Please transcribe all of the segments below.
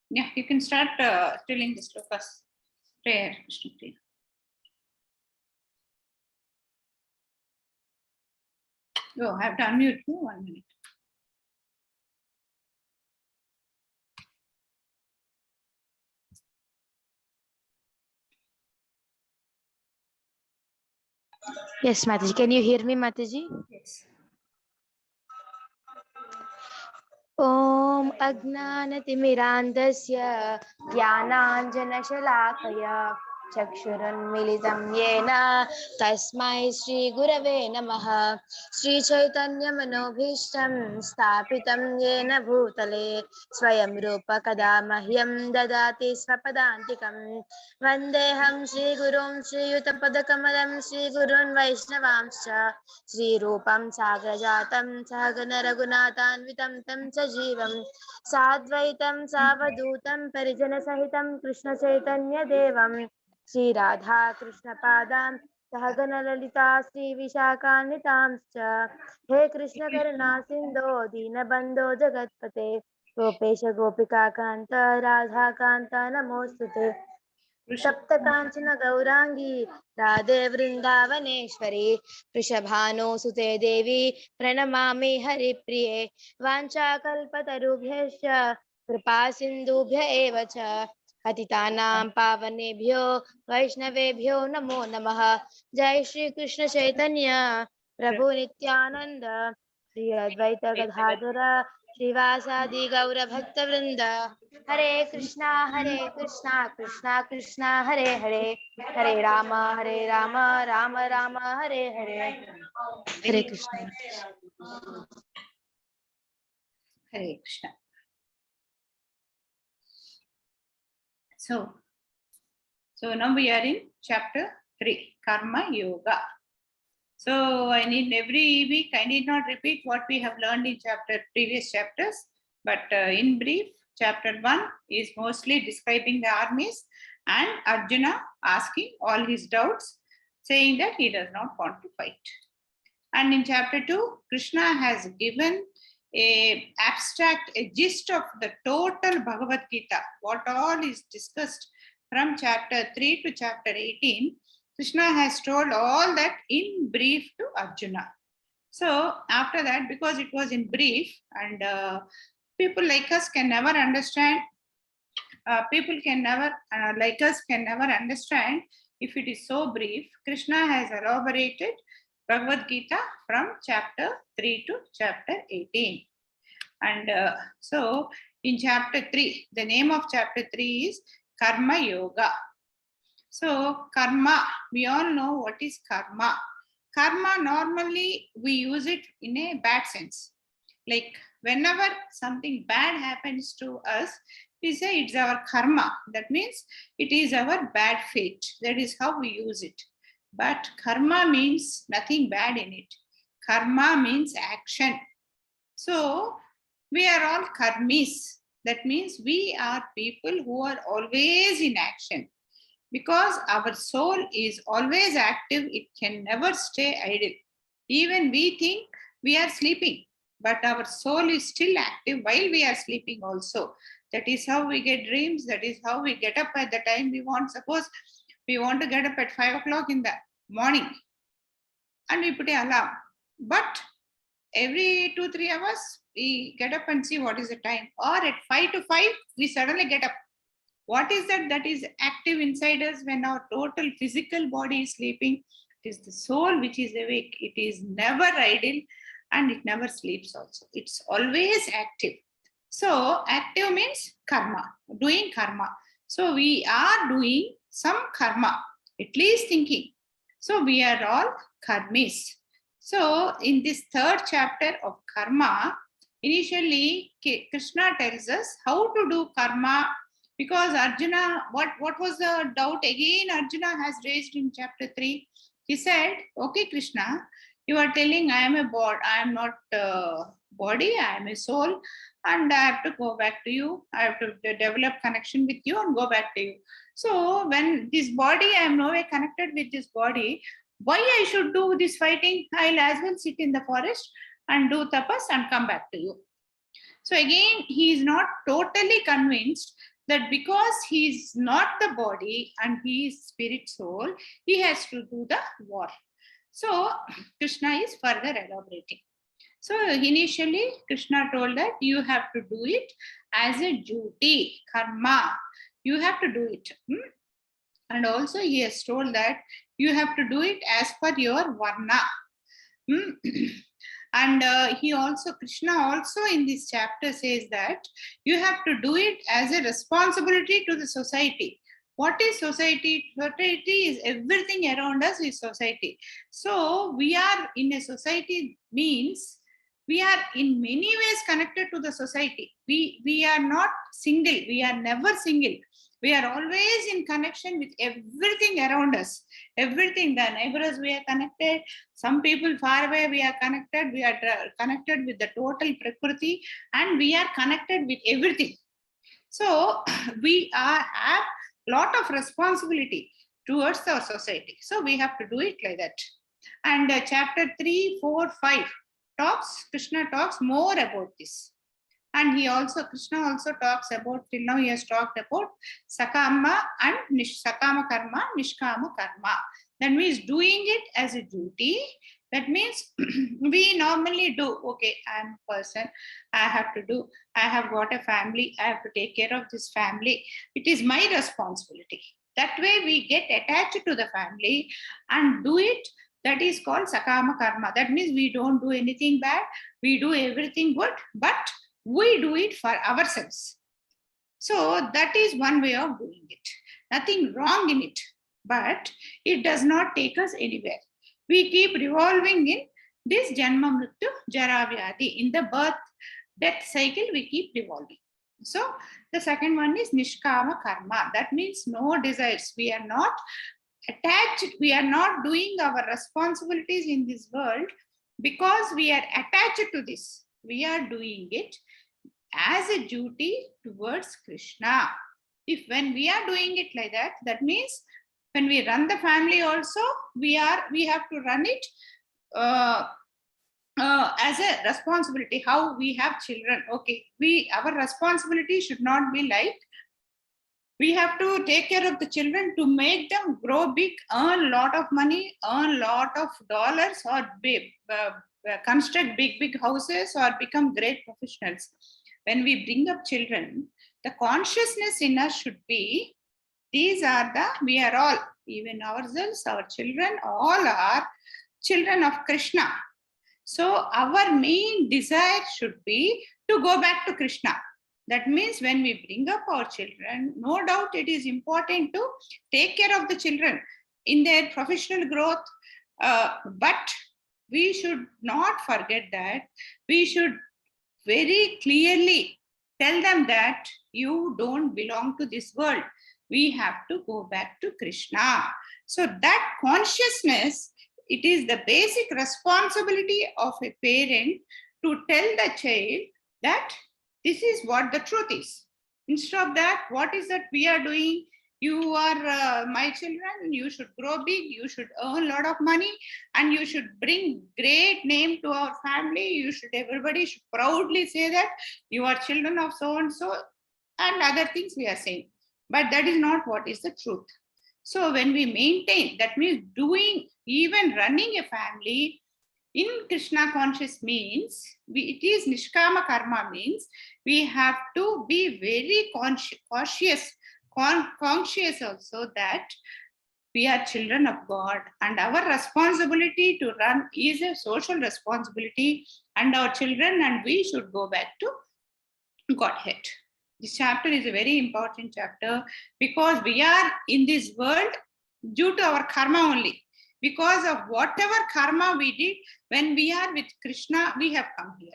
Yeah, you can start telling the slokas. Prayer, Krishna Priya. Oh, I have to unmute you 1 minute. Yes, Mataji. Can you hear me, Mataji? Yes. Om Agnanatimirandasya Jnananjanashalakaya Chakshurunmilitam Yena Tasmai Shri Gurave Namaha Shri Chaitanya Manobhishtam Stapitam Yena Bhutale Swayam Rupa Kadamahyam Dadati Svapadantikam Vandeham Shri Gurum Shri Yutapadakamalam Shri Gurun Vaishnavamscha Shri Rupam Sagrajatam Sahagana Raghunathanvitam Tam Sajivam Sadvaitam Savadutam Parijana Sahitam Krishna Chaitanya Devam Shri Radha Krishna Padam Sahagana Lalita Shri Vishakanitamscha He Krishna Karuna Sindho Dinabandho Jagatpate Gopesha Gopika Kanta Radha Kanta Namostute सप्त कांचन गौरांगी राधे वृंदावनेश्वरी वृषभानुसुते देवी प्रणमामि हरिप्रिये वाञ्छाकल्पतरुभ्यश्च कृपा सिन्धुभ्य एव च पतितानां पावनेभ्यो वैष्णवेभ्यो नमो नमः। जय श्री कृष्ण चैतन्य प्रभु नित्यानंद श्री अद्वैत गदाधर श्रीवासादि गौर भक्तवृंद हरे Krishna Krishna Krishna Hare Hare Hare Ram Ram Ram Hare Hare Hare Krishna Hare Krishna. So now we are in chapter 3, Karma Yoga. So I need every week, I need not repeat what we have learned in previous chapters, but in brief, chapter 1 is mostly describing the armies and Arjuna asking all his doubts, saying that he does not want to fight. And in chapter 2, Krishna has given a gist of the total Bhagavad Gita, what all is discussed from chapter 3 to chapter 18. Krishna has told all that in brief to Arjuna. So after that, because it was in brief and people like us can never understand, like us can never understand if it is so brief. Krishna has elaborated Bhagavad Gita from chapter 3 to chapter 18. And so in chapter 3, the name of chapter 3 is Karma Yoga. So karma, we all know what is karma. Karma, normally we use it in a bad sense. Like whenever something bad happens to us, we say it's our karma. That means it is our bad fate. That is how we use it. But karma means nothing bad in it. Karma means action. So we are all karmis. That means we are people who are always in action. Because our soul is always active, it can never stay idle. Even we think we are sleeping, but our soul is still active while we are sleeping also. That is how we get dreams. That is how we get up at the time we want. Suppose we want to get up at 5 o'clock in the morning and we put an alarm. But every 2-3 hours, we get up and see what is the time. Or at 5 to 5, we suddenly get up. What is that? That is active inside us when our total physical body is sleeping. It is the soul which is awake. It is never idle and it never sleeps also. It's always active. So active means karma, doing karma. So we are doing some karma, at least thinking. So we are all karmis. So in this third chapter of karma, initially Krishna tells us how to do karma. Because Arjuna, what was the doubt again Arjuna has raised in chapter 3? He said, okay, Krishna, you are telling I am a body, I am not body, I am a soul, and I have to go back to you. I have to develop connection with you and go back to you. So when this body, I am no way connected with this body, why I should do this fighting? I'll as well sit in the forest and do tapas and come back to you. So again, he is not totally convinced that because he is not the body and he is spirit soul, he has to do the war. So Krishna is further elaborating. So initially, Krishna told that you have to do it as a duty, karma. You have to do it. And also he has told that you have to do it as per your varna. And Krishna also in this chapter says that you have to do it as a responsibility to the society. What is society? Society is everything around us is society. So we are in a society means we are in many ways connected to the society. We are not single. We are never single. We are always in connection with everything around us. Everything, the neighbors, we are connected. Some people far away, we are connected. We are connected with the total Prakriti, and we are connected with everything. So we have a lot of responsibility towards our society. So we have to do it like that. And chapter 3, 4, 5 Krishna talks more about this. And Krishna also talks about, till now he has talked about Sakama and Sakama karma, Nishkama karma. That means doing it as a duty. That means we normally do, okay, I'm a person, I have to do, I have got a family, I have to take care of this family. It is my responsibility. That way we get attached to the family and do it. That is called Sakama karma. That means we don't do anything bad, we do everything good, but we do it for ourselves. So that is one way of doing it. Nothing wrong in it, but it does not take us anywhere. We keep revolving in this Janma Mrityu Jara Vyadi. In the birth, death cycle, we keep revolving. So the second one is Nishkama karma. That means no desires. We are not attached. We are not doing our responsibilities in this world because we are attached to this. We are doing it as a duty towards Krishna. When we are doing it like that, that means when we run the family also, we have to run it as a responsibility. How we have children, okay, our responsibility should not be like we have to take care of the children to make them grow big, earn a lot of money, earn a lot of dollars, or construct big houses, or become great professionals. When we bring up children, the consciousness in us should be, we are all, even ourselves, our children, all are children of Krishna. So our main desire should be to go back to Krishna. That means when we bring up our children, no doubt it is important to take care of the children in their professional growth. But we should not forget that we should very clearly tell them that you don't belong to this world. We have to go back to Krishna. So that consciousness, it is the basic responsibility of a parent to tell the child that this is what the truth is. Instead of that, what is that we are doing? You are my children, you should grow big, you should earn a lot of money, and you should bring great name to our family. Everybody should proudly say that you are children of so and so, and other things we are saying. But that is not what is the truth. So when we maintain, that means doing, even running a family in Krishna conscious means, it is Nishkama karma means we have to be very conscious also that we are children of God, and our responsibility to run is a social responsibility, and our children and we should go back to Godhead. This chapter is a very important chapter because we are in this world due to our karma only. Because of whatever karma we did, when we are with Krishna, we have come here.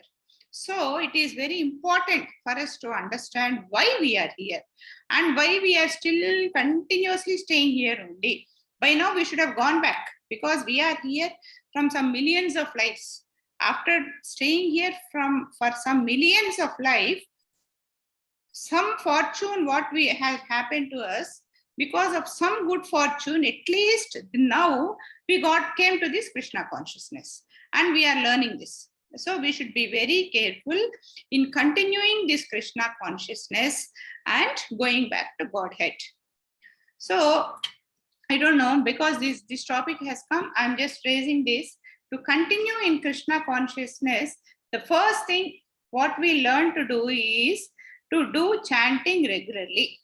So it is very important for us to understand why we are here and why we are still continuously staying here only. By now we should have gone back because we are here from some millions of lives. After staying here for some millions of life, some fortune what has happened to us, because of some good fortune, at least now we came to this Krishna consciousness and we are learning this. So we should be very careful in continuing this Krishna consciousness and going back to Godhead. So I don't know, because this topic has come, I'm just raising this. To continue in Krishna consciousness, the first thing what we learn to do is to do chanting regularly.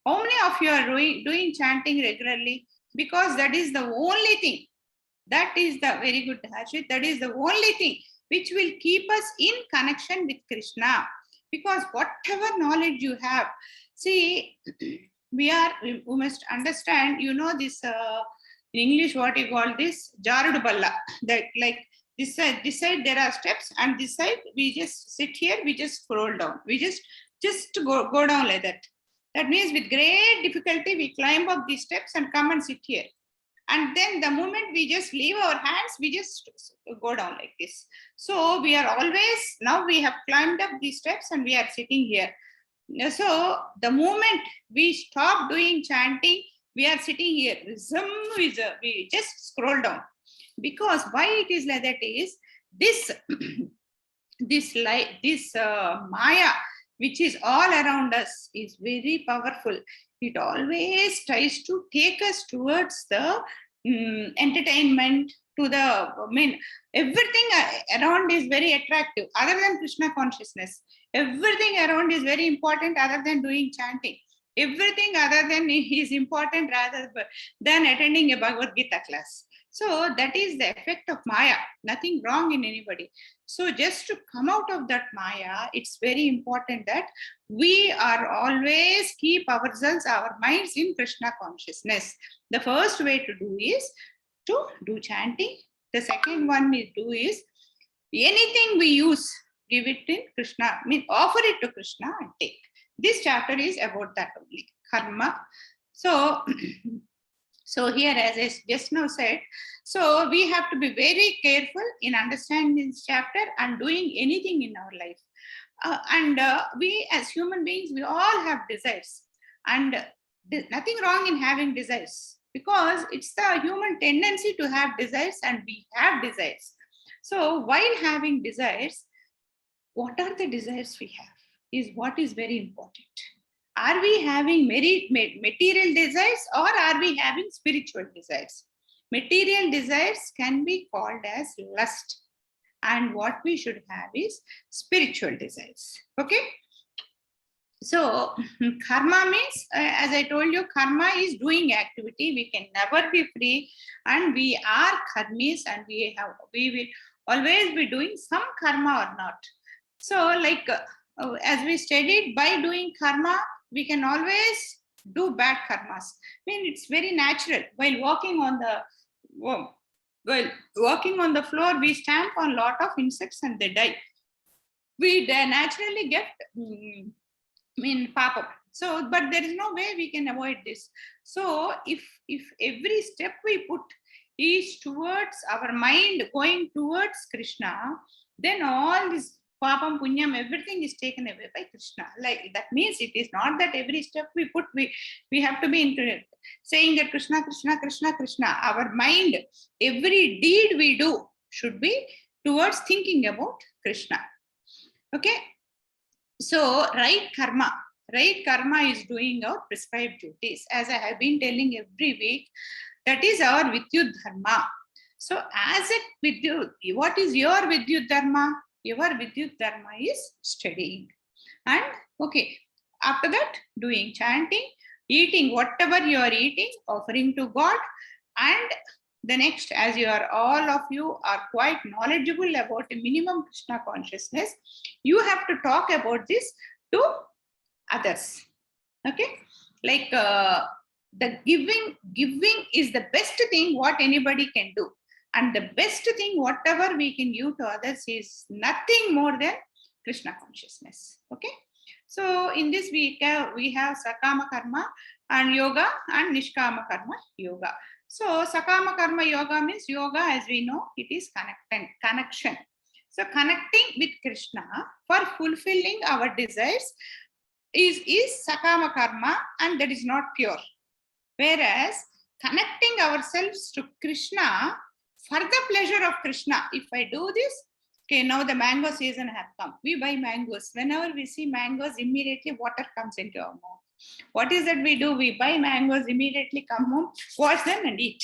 How many of you are doing chanting regularly? Because that is the only thing. That is the very good, Harshit. That is the only thing which will keep us in connection with Krishna. Because whatever knowledge you have, see, we must understand, this in English, what you call this, Jarudballa. That like this side there are steps, and this side we just sit here, we just scroll down. We just go down like that. That means with great difficulty, we climb up these steps and come and sit here. And then the moment we just leave our hands, we just go down like this. So we are always, now we have climbed up these steps and we are sitting here. So the moment we stop doing chanting, we are sitting here. We just scroll down. Because why it is like that is, this Maya, which is all around us, is very powerful. It always tries to take us towards the entertainment, to the, everything around is very attractive other than Krishna consciousness. Everything around is very important other than doing chanting. Everything other than is important rather than attending a Bhagavad Gita class. So that is the effect of Maya. Nothing wrong in anybody. So just to come out of that Maya, it's very important that we are always keep ourselves, our minds in Krishna consciousness. The first way to do is to do chanting. The second one is anything we use, give it in Krishna, offer it to Krishna and take. This chapter is about that only, karma. So here, as I just now said, so we have to be very careful in understanding this chapter and doing anything in our life. We as human beings, we all have desires, and nothing wrong in having desires, because it's the human tendency to have desires, and we have desires. So while having desires, what are the desires we have is what is very important. Are we having material desires, or are we having spiritual desires? Material desires can be called as lust, and what we should have is spiritual desires. Okay. So karma means, as I told you, karma is doing activity. We can never be free, and we are karmis, and we will always be doing some karma or not. So like as we studied, by doing karma, we can always do bad karmas. It's very natural. While walking on the floor, we stamp on a lot of insects and they die. We naturally get papa. So, but there is no way we can avoid this. So if every step we put is towards our mind going towards Krishna, then all this papam, punyam, everything is taken away by Krishna. Like that means it is not that every step we put, we have to be into saying that Krishna, Krishna, Krishna, Krishna. Our mind, every deed we do should be towards thinking about Krishna. Okay. So right karma is doing our prescribed duties. As I have been telling every week, that is our Vidyut Dharma. So as a Vidyut, what is your Vidyut Dharma? Your Vidyut Dharma is studying. And okay, after that, doing chanting, eating whatever you are eating, offering to God. And the next, as all of you are quite knowledgeable about a minimum Krishna consciousness, you have to talk about this to others. Okay, like the giving is the best thing what anybody can do. And the best thing, whatever we can give to others, is nothing more than Krishna consciousness. Okay. So in this we have Sakama Karma and Yoga and Nishkama Karma Yoga. So Sakama Karma Yoga means yoga, as we know, it is connection. So connecting with Krishna for fulfilling our desires is Sakama Karma, and that is not pure. Whereas connecting ourselves to Krishna for the pleasure of Krishna, if I do this, Okay, now the mango season has come. We buy mangoes. Whenever we see mangoes, immediately water comes into our mouth. What is that we do? We buy mangoes, immediately come home, wash them and eat.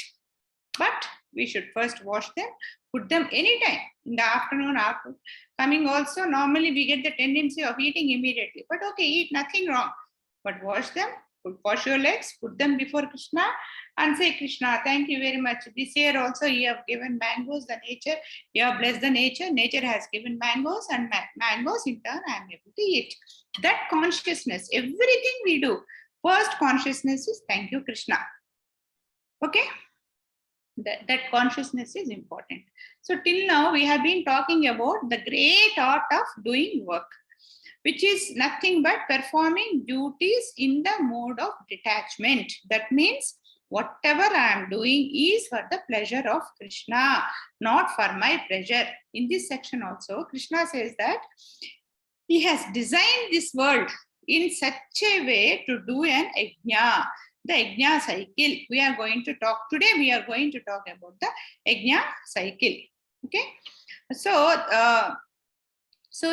But we should first wash them, put them anytime in the afternoon, after coming also. Normally we get the tendency of eating immediately. But okay, eat, nothing wrong. But wash them, wash your legs, put them before Krishna and say, Krishna, thank you very much. This year also you have given mangoes, the nature, you have blessed the nature. Nature has given mangoes, and mangoes in turn I am able to eat. That consciousness, everything we do, first consciousness is thank you, Krishna. Okay? That consciousness is important. So till now we have been talking about the great art of doing work, which is nothing but performing duties in the mode of detachment. That means whatever I am doing is for the pleasure of Krishna, not for my pleasure. In this section also, Krishna says that he has designed this world in such a way to do an yajna, the yajna cycle. We are going to talk today. We are going to talk about the yajna cycle. Okay, so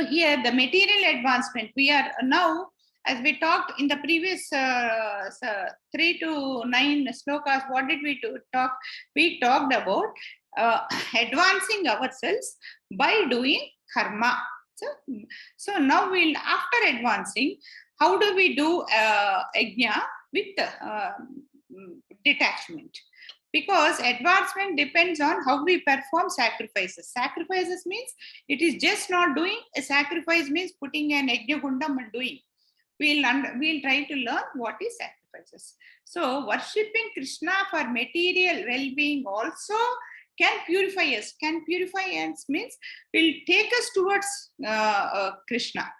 here the material advancement. We are now, as we talked in the previous 3 to 9 slokas. What did we talk? We talked about advancing ourselves by doing karma. So now we'll, after advancing, how do we do yajna with detachment? Because advancement depends on how we perform sacrifices. Sacrifices means it is just not doing. A sacrifice means putting an yajna gundam and doing. We'll try to learn what is sacrifices. So worshipping Krishna for material well-being also can purify us. Can purify us means will take us towards Krishna.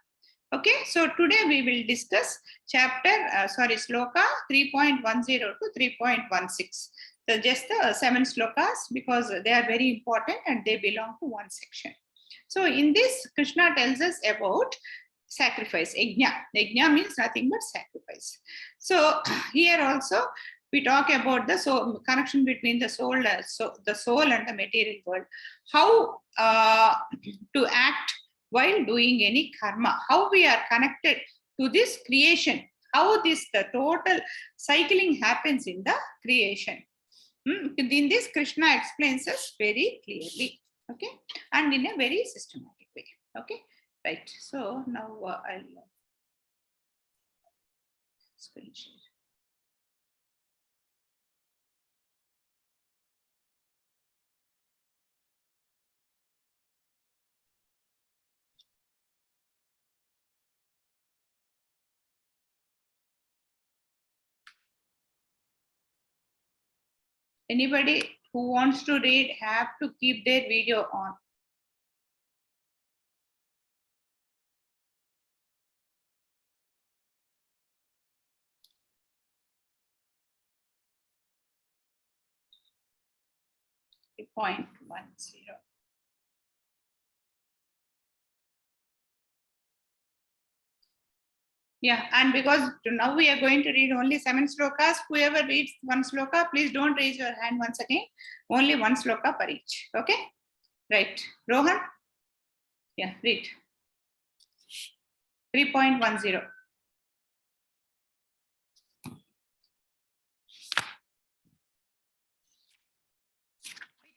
Okay, so today we will discuss sloka 3.10 to 3.16. So just the 7 slokas, because they are very important and they belong to one section. So in this, Krishna tells us about sacrifice, yajna. Yajna means nothing but sacrifice. So here also we talk about the soul, connection between the soul, and the material world. How to act while doing any karma, how we are connected to this creation, how the total cycling happens in the creation. In this, Krishna explains us very clearly, okay, and in a very systematic way. Okay, right. So now I'll screen share. Anybody who wants to read have to keep their video on. .10. Yeah, and because now we are going to read only 7 slokas. Whoever reads 1 sloka, please don't raise your hand once again. Only 1 sloka per each. Okay? Right. Rohan? Yeah, read. 3.10.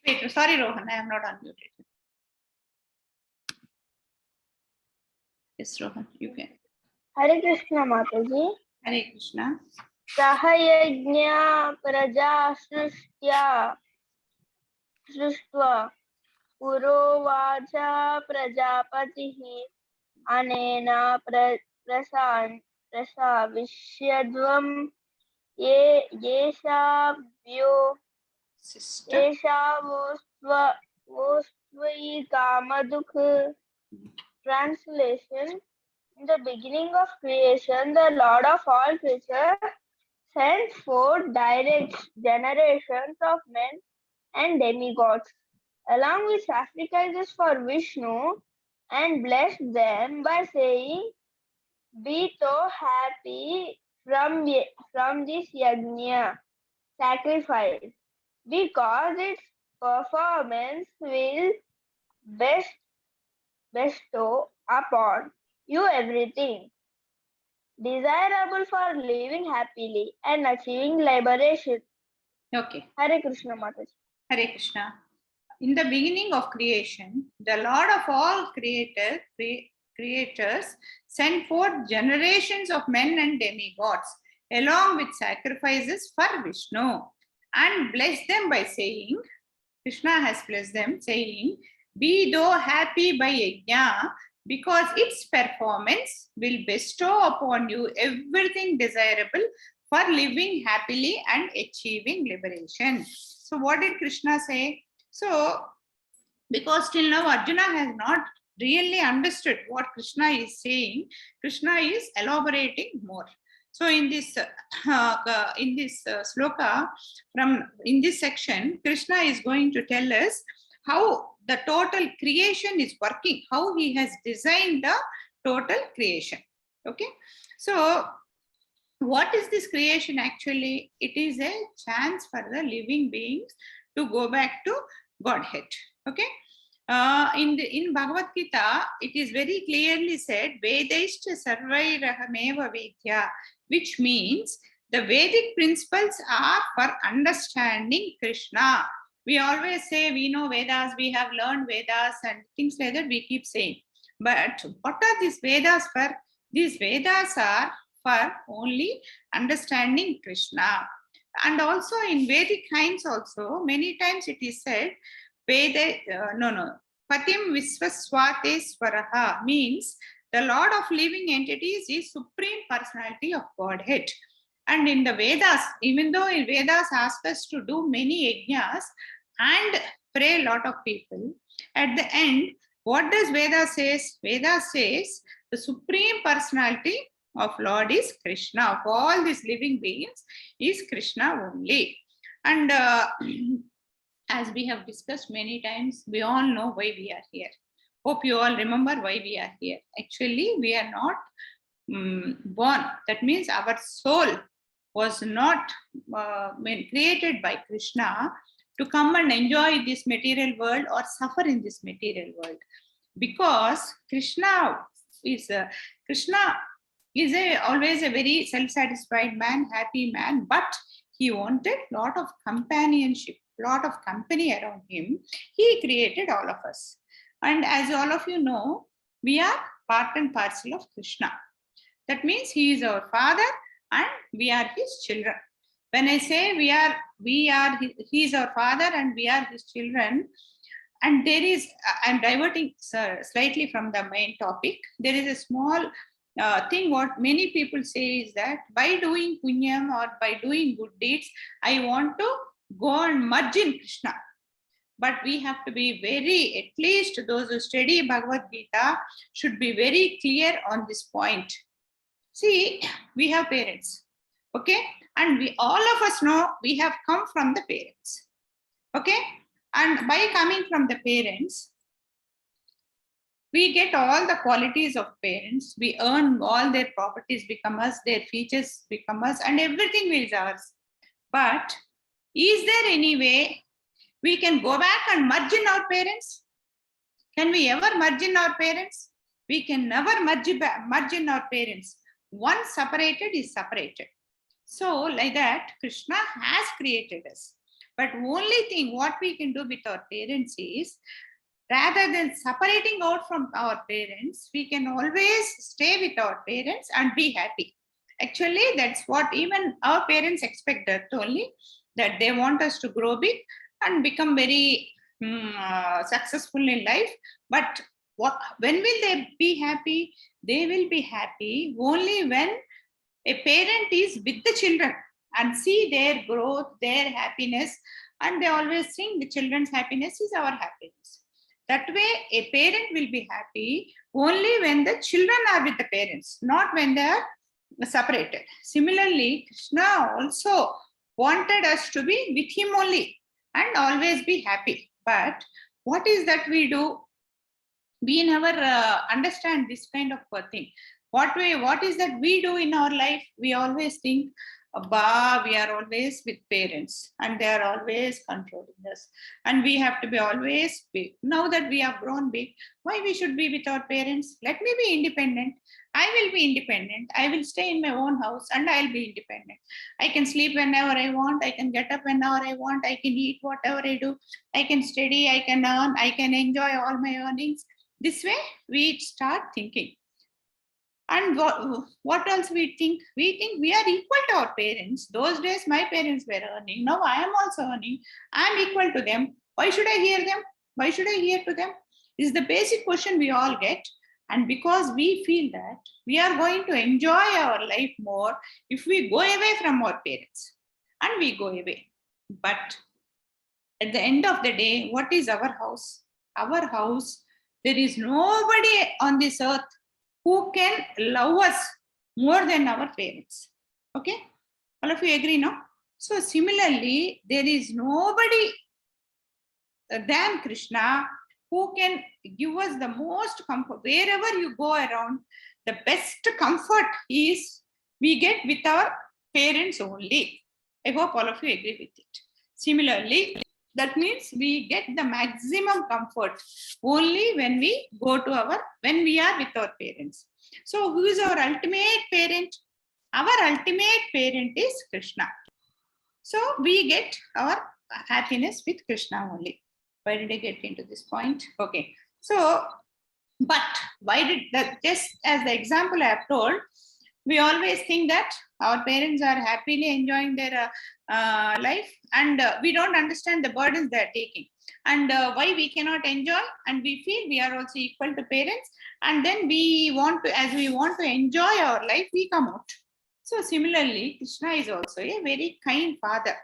Wait, sorry, Rohan, I am not unmuted. Yes, Rohan, you can. Hare Krishna Mataji. Hare Krishna. Sahayajna praja srishtva purovacha prajapatihi anena prasavishyadvam yeshavyo vostvai kamadukh. Translation. In the beginning of creation, the Lord of all creatures sent forth direct generations of men and demigods, along with sacrifices for Vishnu, and blessed them by saying, "Be so happy from this yajna, sacrifice, because its performance will best bestow upon you everything desirable for living happily and achieving liberation. Okay. Hare Krishna Mataji. Hare Krishna. In the beginning of creation, the Lord of all creators sent forth generations of men and demigods, along with sacrifices for Vishnu, and blessed them by saying, Krishna has blessed them, saying, be thou happy by yajna, because its performance will bestow upon you everything desirable for living happily and achieving liberation. So, what did Krishna say? So, because till now Arjuna has not really understood what Krishna is saying, Krishna is elaborating more. So in this sloka, in this section, Krishna is going to tell us how the total creation is working, how he has designed the total creation. Okay, so what is this creation actually? It is a chance for the living beings to go back to Godhead. Okay. In Bhagavad Gita, it is very clearly said, Vedaishta Sarvairahameva Vedya, which means the Vedic principles are for understanding Krishna. We always say we know Vedas, we have learned Vedas and things like that, we keep saying. But what are these Vedas for? These Vedas are for only understanding Krishna. And also in Vedic hymns also, many times it is said, Patim Visvaswate Swaraha means the Lord of living entities is Supreme Personality of Godhead. And in the Vedas, even though in Vedas ask us to do many yajnas and pray a lot of people, at the end, what does Veda says? Veda says the Supreme Personality of Lord is Krishna. Of all these living beings is Krishna only. And as we have discussed many times, we all know why we are here. Hope you all remember why we are here. Actually, we are not born. That means our soul was not created by Krishna to come and enjoy this material world or suffer in this material world. Because Krishna is always a very self-satisfied man, happy man, but he wanted a lot of companionship, lot of company around him. He created all of us. And as all of you know, we are part and parcel of Krishna. That means he is our father and we are his children. When I say he is our father and we are his children, and there is, I'm diverting slightly from the main topic. There is a small thing what many people say is that by doing punyam or by doing good deeds, I want to go and merge in Krishna. But we have to be at least those who study Bhagavad Gita should be very clear on this point. See, we have parents, okay? And all of us know we have come from the parents, okay? And by coming from the parents, we get all the qualities of parents. We earn all their properties become us, their features become us, and everything is ours. But is there any way we can go back and merge in our parents? Can we ever merge in our parents? We can never merge in our parents. One separated is separated. So like that, Krishna has created us. But only thing what we can do with our parents is, rather than separating out from our parents, we can always stay with our parents and be happy. Actually, that's what even our parents expect, that only, that they want us to grow big and become very successful in life. But when will they be happy? They will be happy only when a parent is with the children and see their growth, their happiness, and they always think the children's happiness is our happiness. That way, a parent will be happy only when the children are with the parents, not when they are separated. Similarly, Krishna also wanted us to be with him only and always be happy. But what is that we do? We never understand this kind of thing. What is that we do in our life? We always think, Abba, we are always with parents and they are always controlling us. And we have to be always big. Now that we have grown big, why we should be with our parents? Let me be independent. I will be independent. I will stay in my own house and I'll be independent. I can sleep whenever I want. I can get up whenever I want. I can eat whatever I do. I can study. I can earn. I can enjoy all my earnings. This way, we start thinking. And what else we think? We think we are equal to our parents. Those days, my parents were earning. Now I am also earning. I am equal to them. Why should I hear them? Why should I hear to them? This is the basic question we all get. And because we feel that we are going to enjoy our life more if we go away from our parents. And we go away. But at the end of the day, what is our house? Our house, there is nobody on this earth who can love us more than our parents. Okay? All of you agree, no? So similarly, there is nobody than Krishna who can give us the most comfort. Wherever you go around, the best comfort is we get with our parents only. I hope all of you agree with it. Similarly, that means we get the maximum comfort only when we go to when we are with our parents. So who is our ultimate parent? Our ultimate parent is Krishna. So we get our happiness with Krishna only. Why did I get into this point? Okay. So, but why did that? Just as the example I have told, we always think that our parents are happily enjoying their life and we don't understand the burdens they are taking and why we cannot enjoy, and we feel we are also equal to parents, and then we want to, as we want to enjoy our life, we come out. So similarly, Krishna is also a very kind father.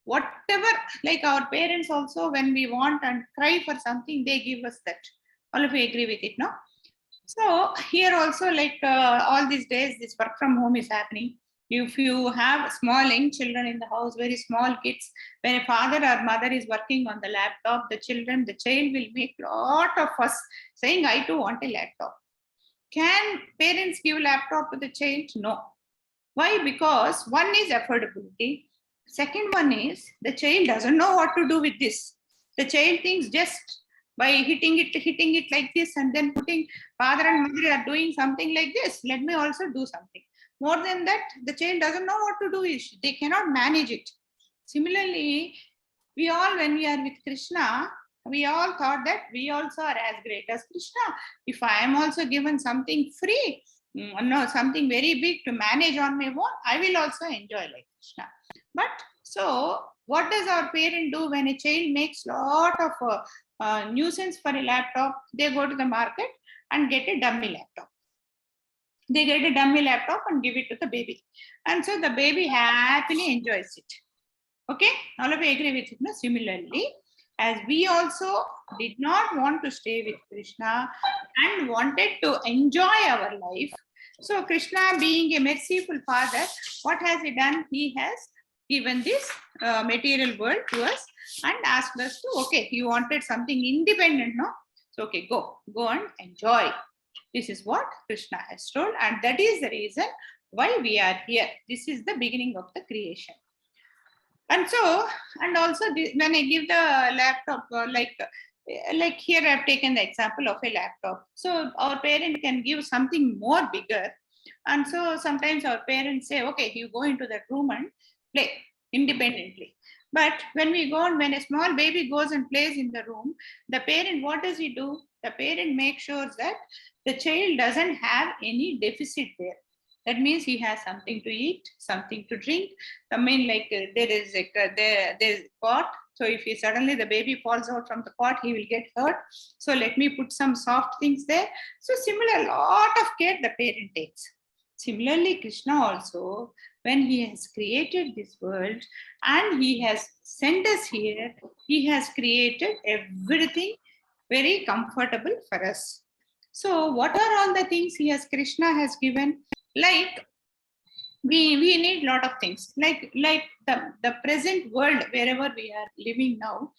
Whatever, like our parents also, when we want and cry for something, they give us that. All of you agree with it, no? So here also, like all these days, this work from home is happening. If you have small young children in the house, very small kids, when a father or mother is working on the laptop, the child will make a lot of fuss saying, I too want a laptop. Can parents give laptop to the child? No. Why? Because one is affordability. Second one is the child doesn't know what to do with this. The child thinks just by hitting it like this and then putting father and mother are doing something like this, let me also do something. More than that, the child doesn't know what to do. They cannot manage it. Similarly, we all, when we are with Krishna, we all thought that we also are as great as Krishna. If I am also given something free, no, something very big to manage on my own, I will also enjoy like Krishna. But so, what does our parent do when a child makes lot of nuisance for a laptop? They go to the market and get a dummy laptop. They get a dummy laptop and give it to the baby. And so the baby happily enjoys it. Okay, all of you agree with it. No? Similarly, as we also did not want to stay with Krishna and wanted to enjoy our life. So Krishna, being a merciful father, what has he done? He has given this material world to us and asked us to, okay, you wanted something independent, no? So okay, go and enjoy. This is what Krishna has told, and that is the reason why we are here. This is the beginning of the creation. And so, and also when I give the laptop, like here I've taken the example of a laptop. So our parent can give something more bigger. And so sometimes our parents say, okay, you go into that room and play independently. But when we go and when a small baby goes and plays in the room, the parent, what does he do? The parent makes sure that the child doesn't have any deficit there. That means he has something to eat, something to drink. I mean, like there is a cot. So if he suddenly the baby falls out from the cot, he will get hurt. So let me put some soft things there. So similar, lot of care the parent takes. Similarly, Krishna also, when he has created this world and he has sent us here, he has created everything very comfortable for us. So what are all the things Krishna has given? Like we need a lot of things. Like the present world, wherever we are living now,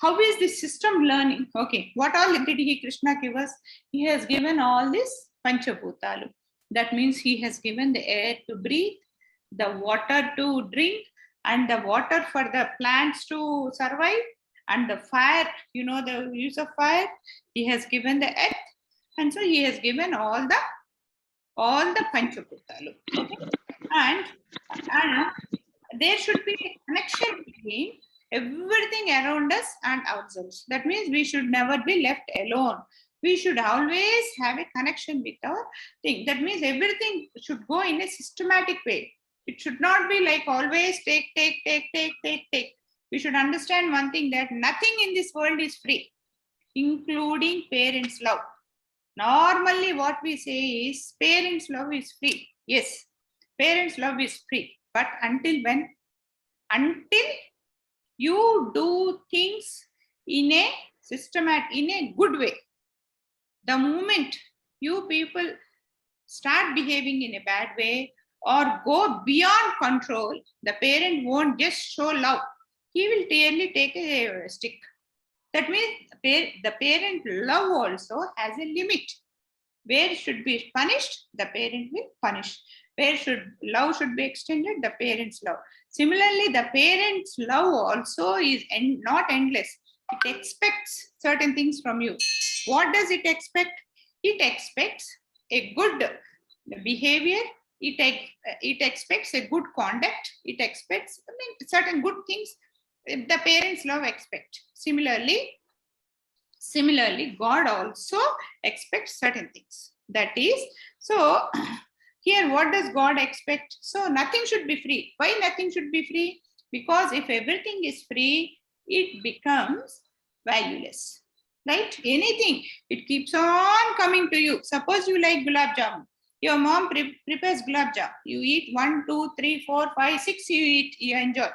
how is this system learning? Okay, what all did Krishna give us? He has given all this Panchabhutalu. That means he has given the air to breathe, the water to drink, and the water for the plants to survive, and the fire, the use of fire. He has given the earth, and so he has given all the Panchakutalu. Okay? And there should be a connection between everything around us and ourselves. That means we should never be left alone. We should always have a connection with our thing. That means everything should go in a systematic way. It should not be like always take. We should understand one thing, that nothing in this world is free, including parents' love. Normally, what we say is parents' love is free. Yes, parents' love is free. But until when? Until you do things in a systematic, in a good way. The moment you people start behaving in a bad way or go beyond control, the parent won't just show love. He will clearly take a stick. That means the parent love also has a limit. Where should be punished, the parent will punish. Where love should be extended, the parent's love. Similarly, the parent's love also is not endless. It expects certain things from you. What does it expect? It expects a good behavior. It expects a good conduct. It expects certain good things. The parents' love expect. Similarly, God also expects certain things. That is, so here what does God expect? So nothing should be free. Why nothing should be free? Because if everything is free, it becomes valueless. Right? Anything, it keeps on coming to you. Suppose you like gulab jamun. Your mom prepares gulab jamun. You eat 1, 2, 3, 4, 5, 6, you eat, you enjoy.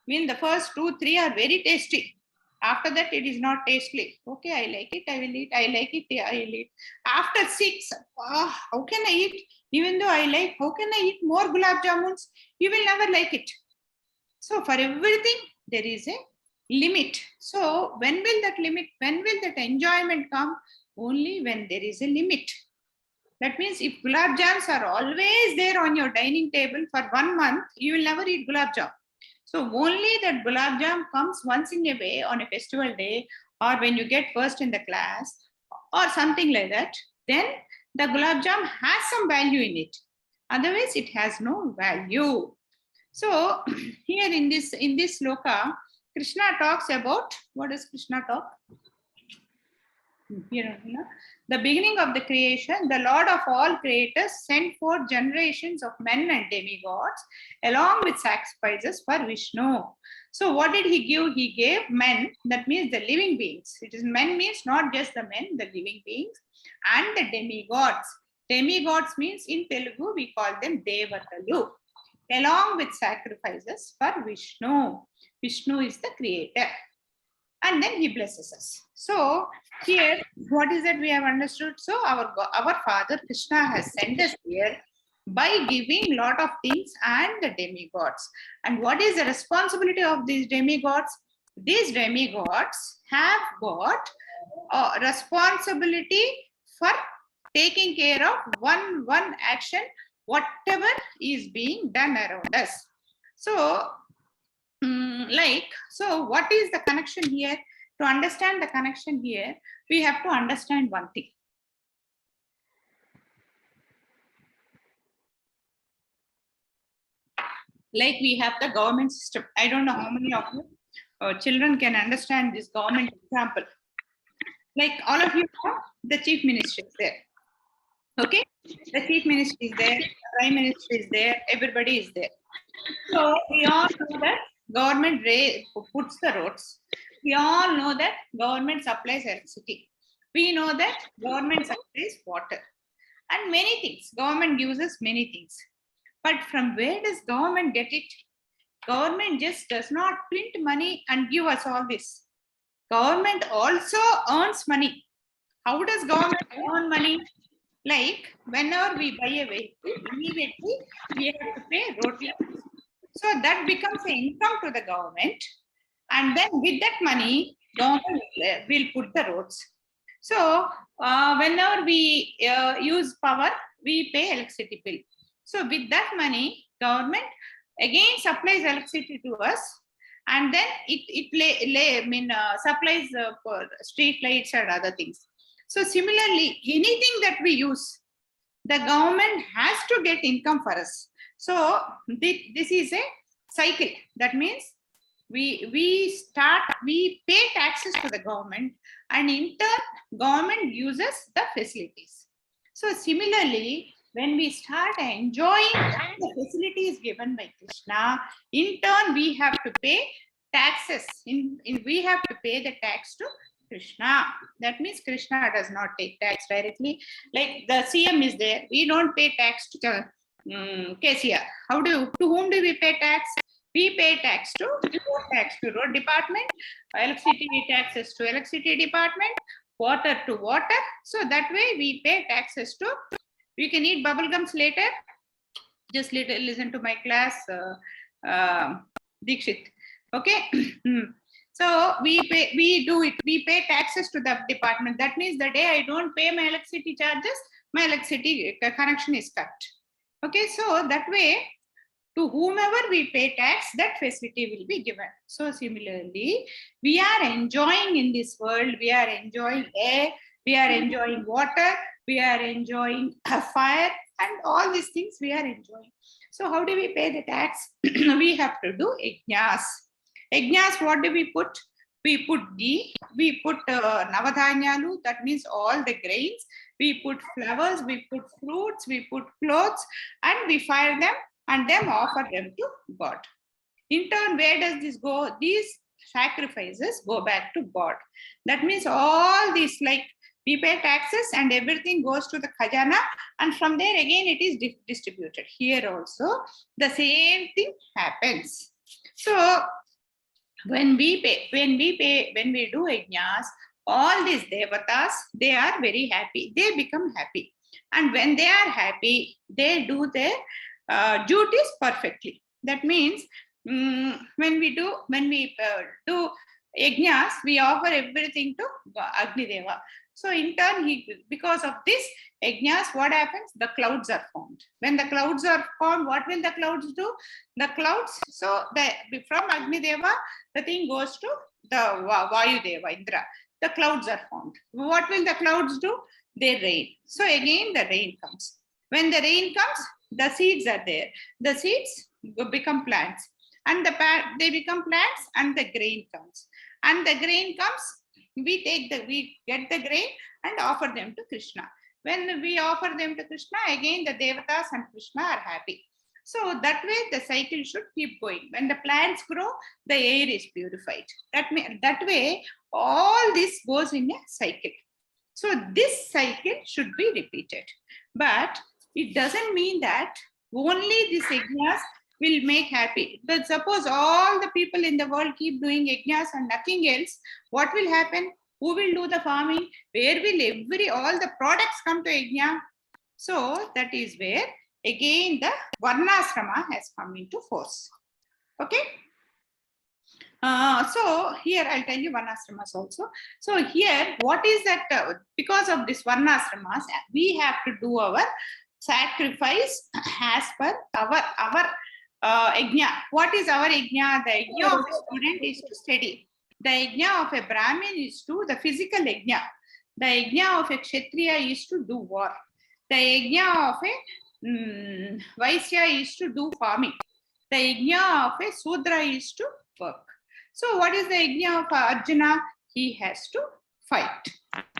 I mean, the first 2, 3 are very tasty. After that, it is not tasty. Okay, I like it, I will eat. I like it, I will eat. After 6, how can I eat? Even though I like, how can I eat more gulab jamuns? You will never like it. So for everything, there is a limit. So when will that enjoyment come? Only when there is a limit. That means if gulab jams are always there on your dining table for 1 month, you will never eat gulab jam. So only that gulab jam comes once in a way on a festival day, or when you get first in the class or something like that, then the gulab jam has some value in it. Otherwise, it has no value. So here in this sloka, Krishna talks about, what does Krishna talk? Here, the beginning of the creation, the Lord of all creators sent forth generations of men and demigods along with sacrifices for Vishnu. So what did he give? He gave men, that means the living beings. It is men means not just the men, the living beings, and the demigods. Demigods means in Telugu we call them Devatalu, along with sacrifices for Vishnu. Vishnu is the creator. And then he blesses us. So here, what is that we have understood? So our Father Krishna has sent us here by giving lot of things and the demigods. And what is the responsibility of these demigods? These demigods have got a responsibility for taking care of one action, whatever is being done around us. So so what is the connection here? To understand the connection here, we have to understand one thing. Like we have the government system. I don't know how many of you children can understand this government example. Like all of you know, the chief minister is there. Okay, the chief minister is there, the prime minister is there, everybody is there. So we all know that government puts the roads. We all know that government supplies electricity. We know that government supplies water and many things. Government gives us many things. But from where does government get it? Government just does not print money and give us all this. Government also earns money. How does government earn money? Like whenever we buy a vehicle, immediately we have to pay road tax. So that becomes an income to the government. And then with that money, government will put the roads. So whenever we use power, we pay electricity bill. So with that money, Government again supplies electricity to us, and then supplies for street lights and other things. So similarly, anything that we use, the government has to get income for us. So this is a cycle. That means we pay taxes to the government, and in turn government uses the facilities. So similarly, when we start enjoying the facilities given by Krishna, in turn we have to pay taxes. We have to pay the tax to Krishna. That means Krishna does not take tax directly. Like the CM is there, we don't pay tax to KCR. To whom do we pay tax? We pay tax to road department, electricity taxes to electricity department, water to water. So that way we pay taxes to. We can eat bubble gums later. Just listen to my class, Dikshit. Okay. So we pay taxes to the department. That means the day I don't pay my electricity charges, my electricity connection is cut. Okay, so that way, to whomever we pay tax, that facility will be given. So similarly, we are enjoying in this world, we are enjoying air, we are enjoying water, we are enjoying fire, and all these things we are enjoying. So how do we pay the tax? We have to do yajnas. Yajnas, what do we put? We put ghee, we put navadhanyalu, that means all the grains, we put flowers, we put fruits, we put clothes, and we fire them and then offer them to God. In turn, where does this go? These sacrifices go back to God. That means all these, like, we pay taxes and everything goes to the khajana, and from there again it is distributed. Here also the same thing happens. So when we do yajnas, all these devatas, they are very happy. They become happy, and when they are happy, they do their duties perfectly. That means when we do yajnas, we offer everything to Agni Deva. So in turn, because of this yajnas, what happens? The clouds are formed. When the clouds are formed, what will the clouds do? The clouds, so from Agni Deva, the thing goes to the Vayu Deva, Indra. The clouds are formed. What will the clouds do? They rain. So again, the rain comes. When the rain comes, the seeds are there. The seeds become plants, and they become plants, and the grain comes. And the grain comes, we get the grain and offer them to Krishna. When we offer them to Krishna, again the devatas and Krishna are happy. So that way the cycle should keep going. When the plants grow, the air is purified. That way all this goes in a cycle. So this cycle should be repeated. But it doesn't mean that only these yajnas will make happy. But suppose all the people in the world keep doing yajnas and nothing else, what will happen? Who will do the farming? Where will all the products come to yajna? So that is where again the varnasrama has come into force. Okay. So here I'll tell you varnasramas also. So here, what is that? Because of this varnasramas, we have to do our sacrifice as per our yajna. What is our yajna? The yajna of a student is to study. The yajna of a Brahmin is to the physical yajna. The yajna of a Kshatriya is to do war. The yajna of a Vaisya is to do farming. The yajna of a Sudra is to work. So what is the yajna of Arjuna? He has to fight.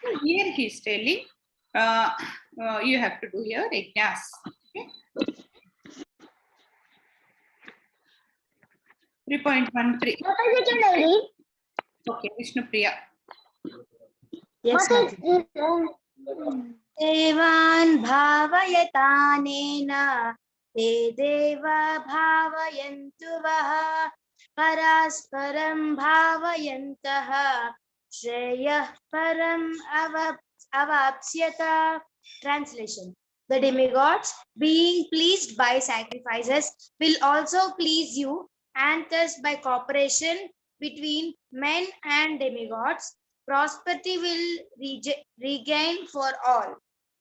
So here he is telling, you have to do your yajnas. Okay? 3.13. Okay, Vishnu Priya. Yes, Devan bhavayatanena te deva bhavayantu vaha parasparam bhavayantaha shreyah param avapsyata. Translation: the demigods, being pleased by sacrifices, will also please you, and thus by cooperation between men and demigods, prosperity will regain for all.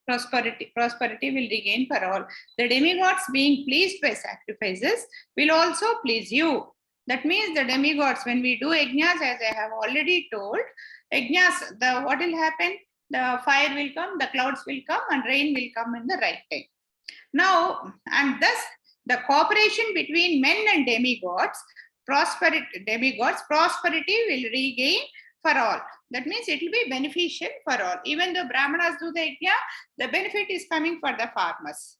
prosperity will regain for all. The demigods being pleased by sacrifices will also please you. That means the demigods, when we do yajnas, as I have already told, yajnas, what will happen? The fire will come, the clouds will come, and rain will come in the right time. Now, and thus the cooperation between men and demigods, prosperity will regain for all. That means it will be beneficial for all. Even though Brahmanas do the yajna, the benefit is coming for the farmers.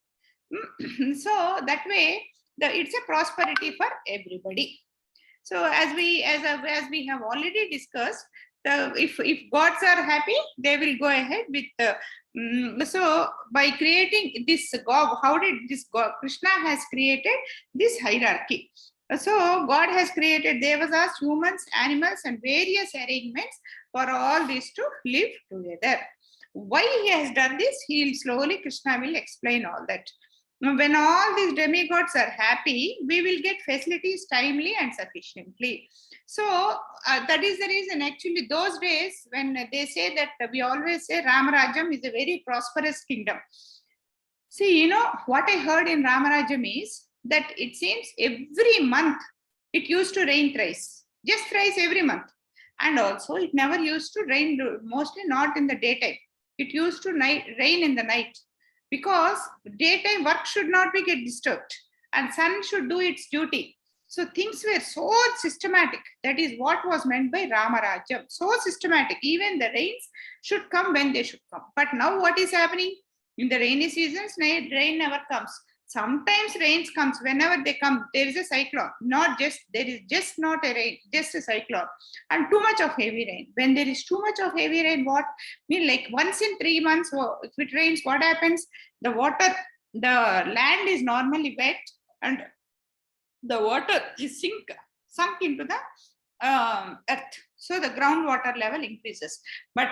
So that way, it's a prosperity for everybody. So as we have already discussed, if gods are happy, they will go ahead with so by creating this God, how did this God, Krishna has created this hierarchy. So God has created devas, humans, animals, and various arrangements for all these to live together. Why he has done this, Krishna will explain all that. When all these demigods are happy, we will get facilities timely and sufficiently. So that is the reason, actually, those days when they say that, we always say Ramarajam is a very prosperous kingdom. See, what I heard in Ramarajam is that it seems every month it used to rain thrice, just thrice every month. And also it never used to rain, mostly not in the daytime. It used to rain in the night, because daytime work should not be get disturbed and sun should do its duty. So things were so systematic. That is what was meant by Ramarajam. So systematic. Even the rains should come when they should come. But now what is happening? In the rainy seasons, rain never comes. Sometimes rains comes. Whenever they come, there is a cyclone. There is just not a rain, just a cyclone. And too much of heavy rain. When there is too much of heavy rain, like once in 3 months, if it rains, what happens? The land is normally wet, and the water is sunk into the earth. So the groundwater level increases. But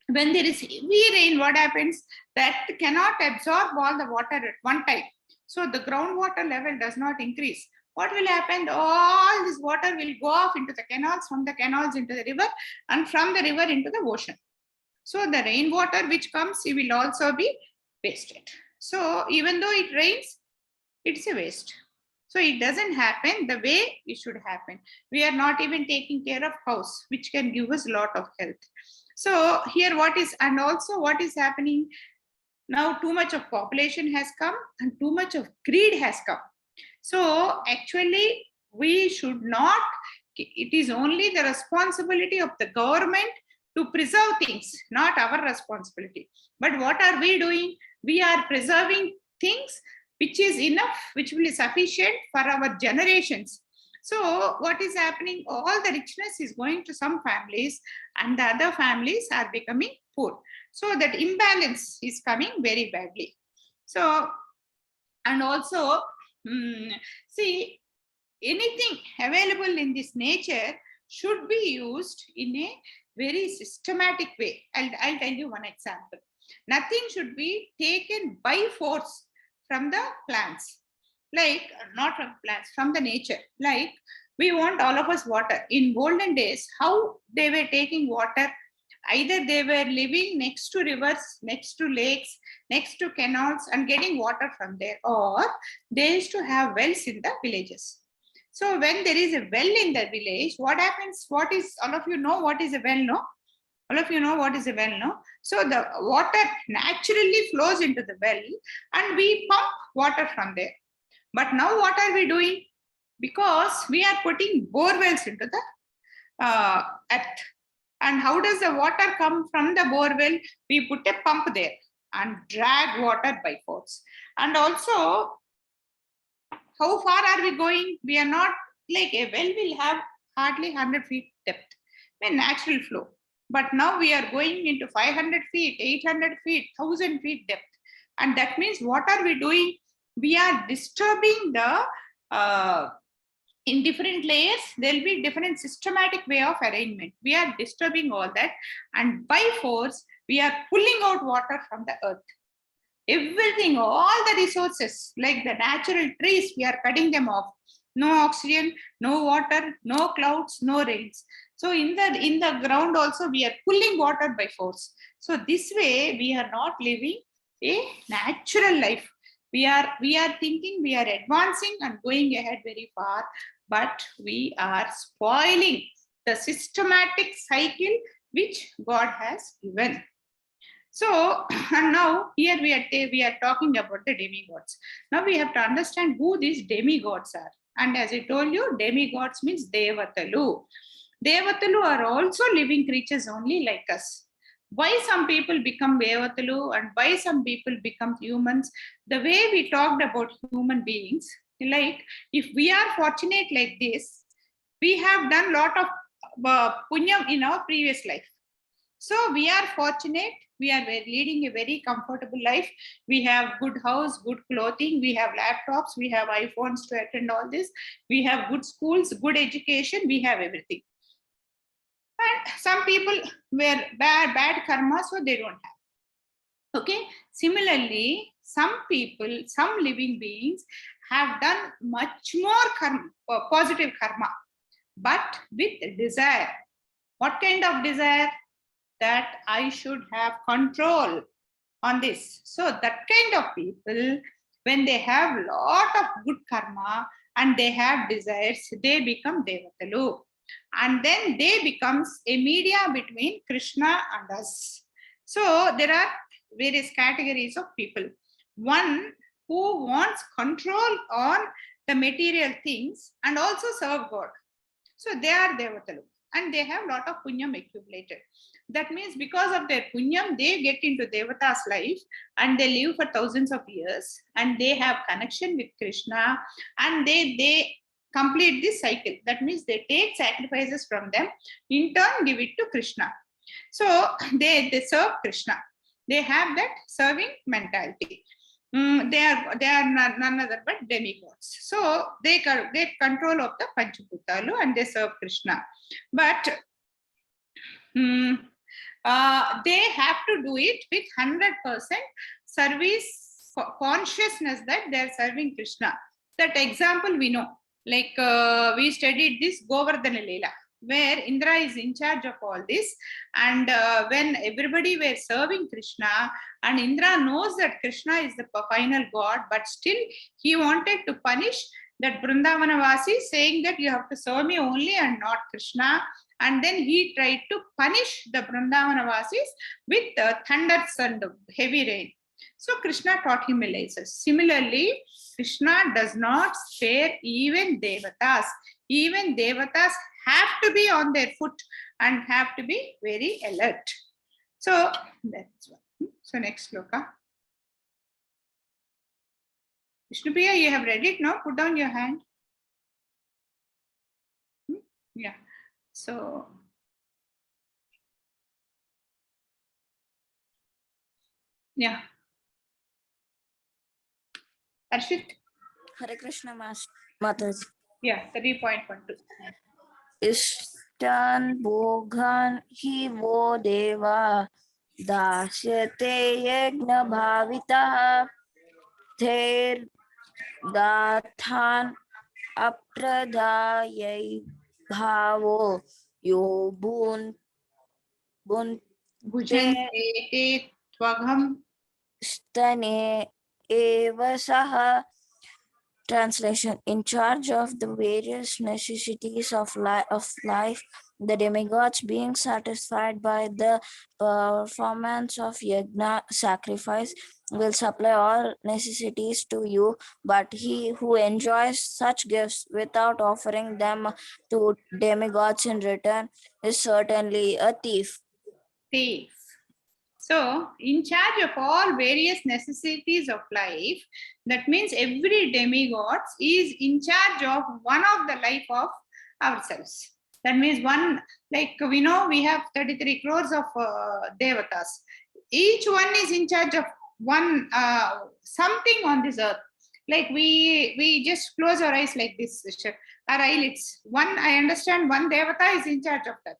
when there is heavy rain, what happens? That cannot absorb all the water at one time. So the groundwater level does not increase. What will happen? All this water will go off into the canals, from the canals into the river, and from the river into the ocean. So the rainwater which comes, it will also be wasted. So even though it rains, it's a waste. So it doesn't happen the way it should happen. We are not even taking care of cows, which can give us a lot of health. So here what is happening now? Too much of population has come and too much of greed has come. So actually we should not, it is only the responsibility of the government to preserve things, not our responsibility. But what are we doing? We are preserving things which is enough, which will be sufficient for our generations. So what is happening? All the richness is going to some families, and the other families are becoming poor. So that imbalance is coming very badly. So, and also, see, anything available in this nature should be used in a very systematic way. I'll tell you one example. Nothing should be taken by force from the plants. Like, not from plants, from the nature. Like, we want all of us water. In olden days, how they were taking water? Either they were living next to rivers, next to lakes, next to canals, and getting water from there, or they used to have wells in the villages. So when there is a well in the village, what happens? All of you know what is a well, no? All of you know what is a well, no? So the water naturally flows into the well, and we pump water from there. But now what are we doing? Because we are putting bore wells into the earth. And how does the water come from the bore well? We put a pump there and drag water by force. And also, how far are we going? We are not, like, a well will have hardly 100 feet depth, a natural flow. But now we are going into 500 feet, 800 feet, 1000 feet depth. And that means what are we doing? We are disturbing the, in different layers, there will be different systematic way of arrangement. We are disturbing all that, and by force, we are pulling out water from the earth. Everything, all the resources, like the natural trees, we are cutting them off. No oxygen, no water, no clouds, no rains. So in the ground also we are pulling water by force. So this way we are not living a natural life. We are thinking we are advancing and going ahead very far, but we are spoiling the systematic cycle which God has given. So, and now here we are talking about the demigods. Now we have to understand who these demigods are. And as I told you, demigods means Devatalu. Devatalu are also living creatures only like us. Why some people become Devatalu and why some people become humans? The way we talked about human beings, like if we are fortunate like this, we have done lot of punyam in our previous life. So we are fortunate. We are leading a very comfortable life. We have good house, good clothing. We have laptops. We have iPhones to attend all this. We have good schools, good education. We have everything. And some people were bad karma, so they don't have. Okay. Similarly, some people, some living beings have done much more karma, positive karma, but with desire. What kind of desire? That I should have control on this. So that kind of people, when they have lot of good karma and they have desires, they become Devatalu. And then they becomes a media between Krishna and us. So there are various categories of people. One who wants control on the material things and also serve God. So they are Devatalu and they have lot of punyam accumulated. That means because of their punyam, they get into Devata's life and they live for thousands of years and they have connection with Krishna and they complete this cycle. That means they take sacrifices from them, in turn give it to Krishna. So they serve Krishna. They have that serving mentality. They are none other but demigods. So they get control of the Panchbhutalu and they serve Krishna. But they have to do it with 100% service consciousness that they are serving Krishna. That example we know. Like we studied this Govardhana Leela, where Indra is in charge of all this. And when everybody were serving Krishna, and Indra knows that Krishna is the final God, but still he wanted to punish that Vrindavanavasi, saying that you have to serve me only and not Krishna. And then he tried to punish the Vrindavanavasis with thunders and heavy rain. So Krishna taught him a lesson. Similarly, Krishna does not spare even Devatas. Even Devatas have to be on their foot and have to be very alert. So that's one. So next sloka. Vishnupriya, you have read it now? Put down your hand. Yeah. So yeah. Arshit? Hare Krishna Mataji. Yeah, 3.12. Ishtan Bhogan hi vo deva dasyate yagna bhavitah ther dathan apradayai bhavo yo bun Bhujante Tvagham. stane eva saha. Translation: in charge of the various necessities of life, the demigods, being satisfied by the performance of yajna sacrifice, will supply all necessities to you, but he who enjoys such gifts without offering them to demigods in return is certainly a thief. Thief. So, in charge of all various necessities of life, that means every demigod is in charge of one of the life of ourselves. That means one, like we know, we have 33 crores of devatas. Each one is in charge of one something on this earth. Like we just close our eyes like this, our eyelids. One, I understand, one devata is in charge of that.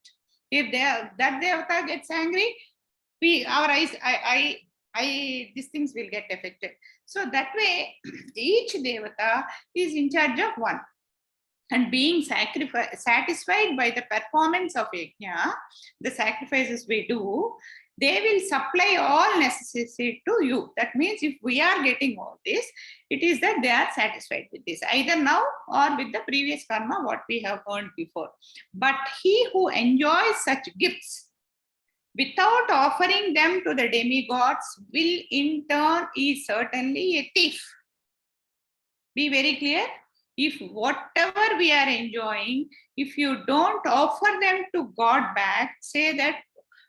If that devata gets angry, our eyes, these things will get affected. So that way, each devata is in charge of one. and being satisfied by the performance of yajna, the sacrifices we do, they will supply all necessity to you. That means if we are getting all this, it is that they are satisfied with this, either now or with the previous karma, what we have earned before. But he who enjoys such gifts without offering them to the demigods will in turn is certainly a thief. Be very clear. If whatever we are enjoying, if you don't offer them to God back, say that,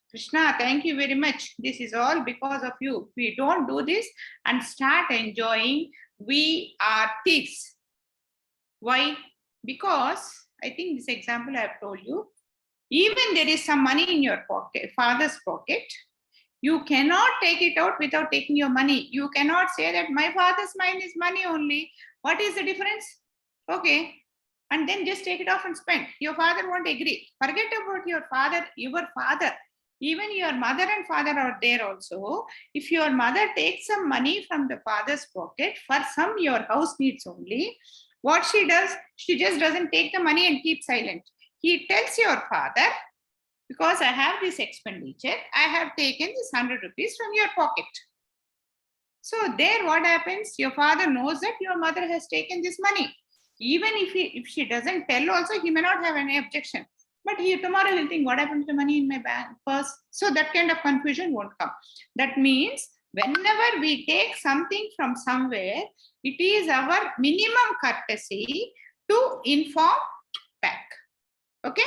Krishna, thank you very much. This is all because of you. We don't do this and start enjoying, we are thieves. Why? Because I think this example I have told you, even there is some money in your pocket, father's pocket, you cannot take it out without taking your money. You cannot say that my father's mind is money only. What is the difference? Okay. And then just take it off and spend. Your father won't agree. Forget about your father, even your mother and father are there also. If your mother takes some money from the father's pocket for some your house needs only, what she does, she just doesn't take the money and keep silent. He tells your father, because I have this expenditure, I have taken this 100 rupees from your pocket. So there what happens, your father knows that your mother has taken this money. Even if she doesn't tell also, he may not have any objection. But he tomorrow will think, what happened to the money in my bank purse? So that kind of confusion won't come. That means whenever we take something from somewhere, it is our minimum courtesy to inform back. Okay?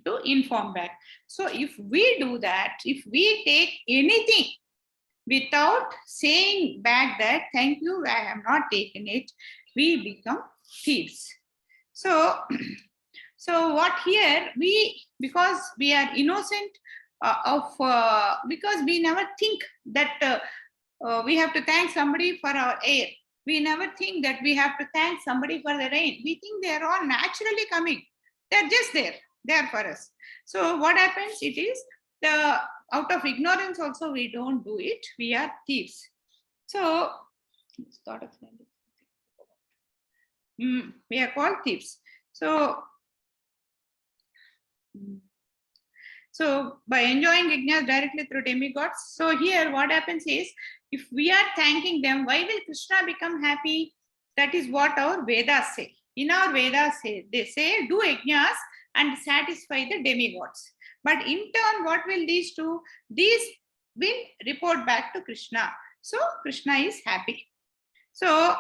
To inform back. So if we do that, if we take anything without saying back that, thank you, I have not taken it, we become thieves. So what here, because we are innocent because we never think that we have to thank somebody for our air. We never think that we have to thank somebody for the rain. We think they are all naturally coming. They're just there for us. So what happens, it is out of ignorance also we don't do it. We are thieves. So we are called thieves. So by enjoying yajnas directly through demigods, so here what happens is, if we are thanking them, why will Krishna become happy? That is what our Vedas say. In our Vedas they say, do yajnas and satisfy the demigods. But in turn, what will these do? These will report back to Krishna. So Krishna is happy. So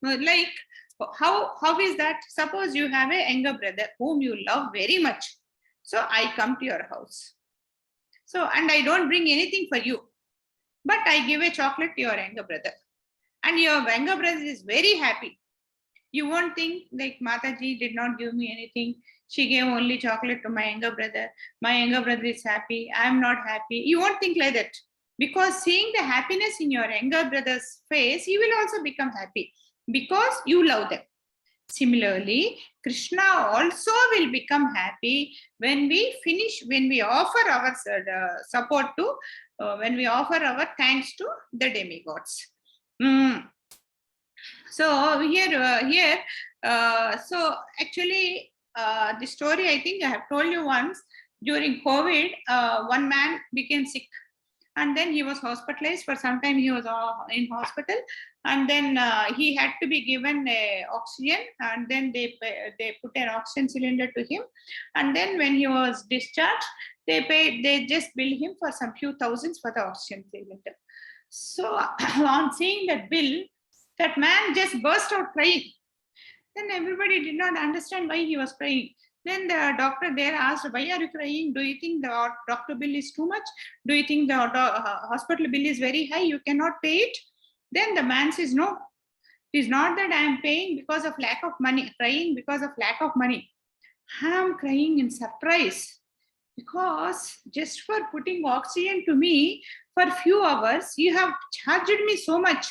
like, how is that? Suppose you have a younger brother whom you love very much. So I come to your house. So, and I don't bring anything for you, but I give a chocolate to your younger brother. And your younger brother is very happy. You won't think like, Mataji did not give me anything. She gave only chocolate to my younger brother. My younger brother is happy. I am not happy. You won't think like that. Because seeing the happiness in your younger brother's face, you will also become happy because you love them. Similarly, Krishna also will become happy when we offer our support to, when we offer our thanks to the demigods. So here, so actually, the story I think I have told you once. During COVID, one man became sick, and then he was hospitalized for some time. He was in hospital, and then he had to be given oxygen, and then they put an oxygen cylinder to him, and then when he was discharged, they just billed him for some few thousands for the oxygen cylinder. So on seeing that bill, that man just burst out crying. Then everybody did not understand why he was crying. Then the doctor there asked, why are you crying? Do you think the doctor bill is too much? Do you think the hospital bill is very high? You cannot pay it? Then the man says, no, it is not that I am paying because of lack of money, crying because of lack of money. I am crying in surprise because just for putting oxygen to me for a few hours, you have charged me so much.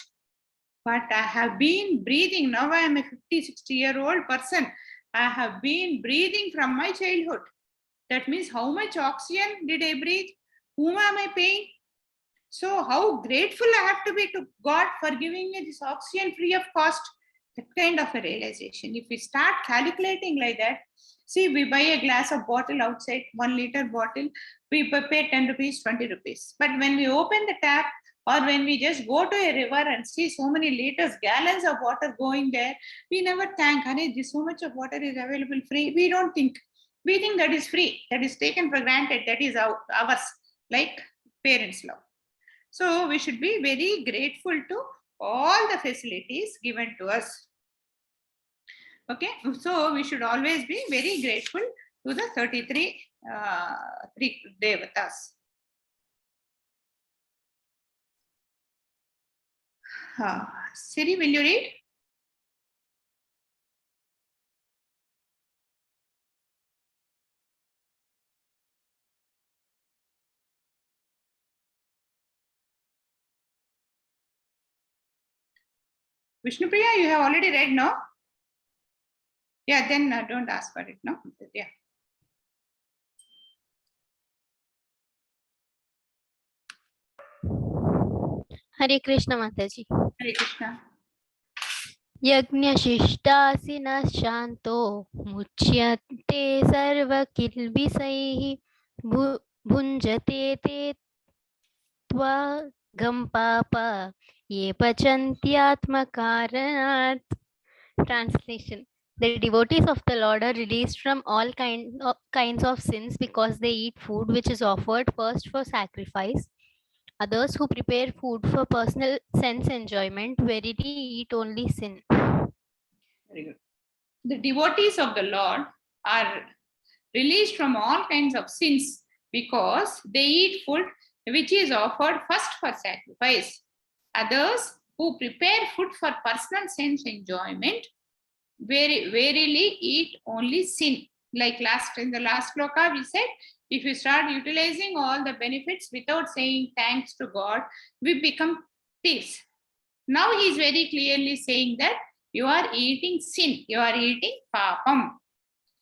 But I have been breathing. Now I am a 50, 60-year-old person. I have been breathing from my childhood. That means how much oxygen did I breathe? Whom am I paying? So how grateful I have to be to God for giving me this oxygen free of cost. That kind of a realization. If we start calculating like that, see, we buy a glass of bottle outside, 1 liter bottle, we pay 10 rupees, 20 rupees. But when we open the tap, or when we just go to a river and see so many liters, gallons of water going there, we never thank, this so much of water is available free. We don't think. We think that is free, that is taken for granted, that is ours, like parents' love. So we should be very grateful to all the facilities given to us. Okay, so we should always be very grateful to the 33 devatas. Siri, will you read? Vishnupriya, you have already read, no? Yeah, then don't ask for it, no? Yeah. Hare Krishna Mataji. Hare Krishna. Yajnashishtasina shanto muchyate sarva kilbisaihi bhunjate te tva gampapa ye pachantyatmakaranat. Translation. The devotees of the Lord are released from all kinds of sins because they eat food which is offered first for sacrifice. Others who prepare food for personal sense enjoyment verily eat only sin. Very good. The devotees of the Lord are released from all kinds of sins because they eat food which is offered first for sacrifice. Others who prepare food for personal sense enjoyment verily eat only sin. Like in the last sloka we said, if you start utilizing all the benefits without saying thanks to God, we become thieves. Now he is very clearly saying that you are eating sin, you are eating papam.